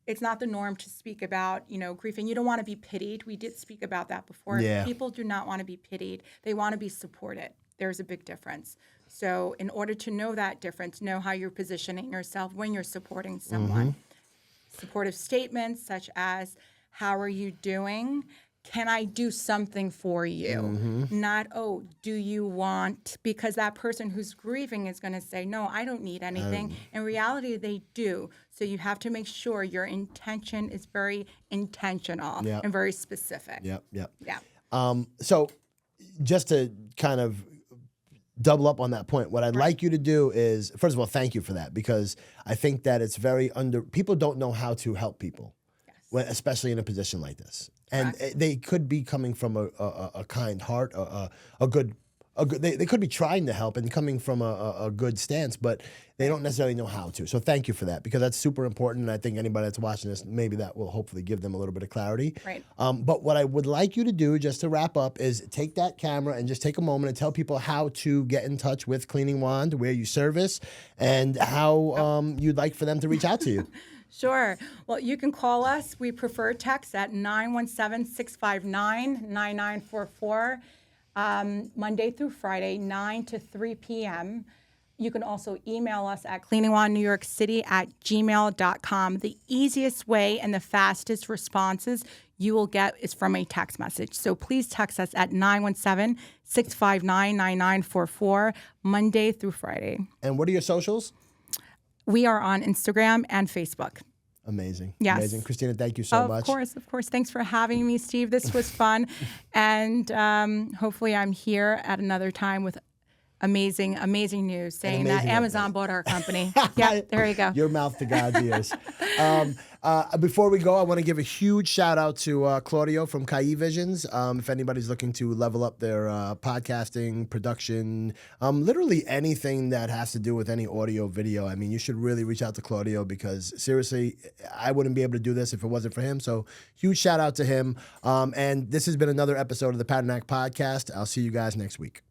the norm to speak about, grief, and you don't want to be pitied. We did speak about that before. Yeah. People do not want to be pitied. They want to be supported. There's a big difference. So in order to know that difference, know how you're positioning yourself when you're supporting someone. Supportive statements such as, how are you doing? Can I do something for you? Not, oh, do you want, because that person who's grieving is going to say, no, I don't need anything. In reality, they do. So you have to make sure your intention is very intentional and very specific. Yep. Yeah. So just to kind of double up on that point, what I'd like you to do is, first of all, thank you for that, because I think that it's very people don't know how to help people, especially in a position like this. And they could be coming from a kind heart, they could be trying to help and coming from a good stance, but they don't necessarily know how to. So thank you for that, because that's super important. And I think anybody that's watching this, maybe that will hopefully give them a little bit of clarity. Right. But what I would like you to do, just to wrap up, is take that camera and just take a moment and tell people how to get in touch with Cleaning Wand, where you service, and how you'd like for them to reach out to you. Sure. Well, you can call us. We prefer text at 917-659-9944, Monday through Friday, 9 to 3 p.m. You can also email us at cleaningwandnewyorkcity@gmail.com. The easiest way and the fastest responses you will get is from a text message. So please text us at 917-659-9944, Monday through Friday. And what are your socials? We are on Instagram and Facebook. Amazing. Yes. Amazing. Christina, thank you so much. Of course. Thanks for having me, Steve. This was fun. And hopefully I'm here at another time with amazing news saying that Amazon bought our company. Yeah, there you go. Your mouth to God's ears. Before we go, I want to give a huge shout out to Claudio from Kai Visions. If anybody's looking to level up their podcasting, production, literally anything that has to do with any audio, video, I mean, you should really reach out to Claudio, because seriously, I wouldn't be able to do this if it wasn't for him. So huge shout out to him. And this has been another episode of the Padernact Podcast. I'll see you guys next week.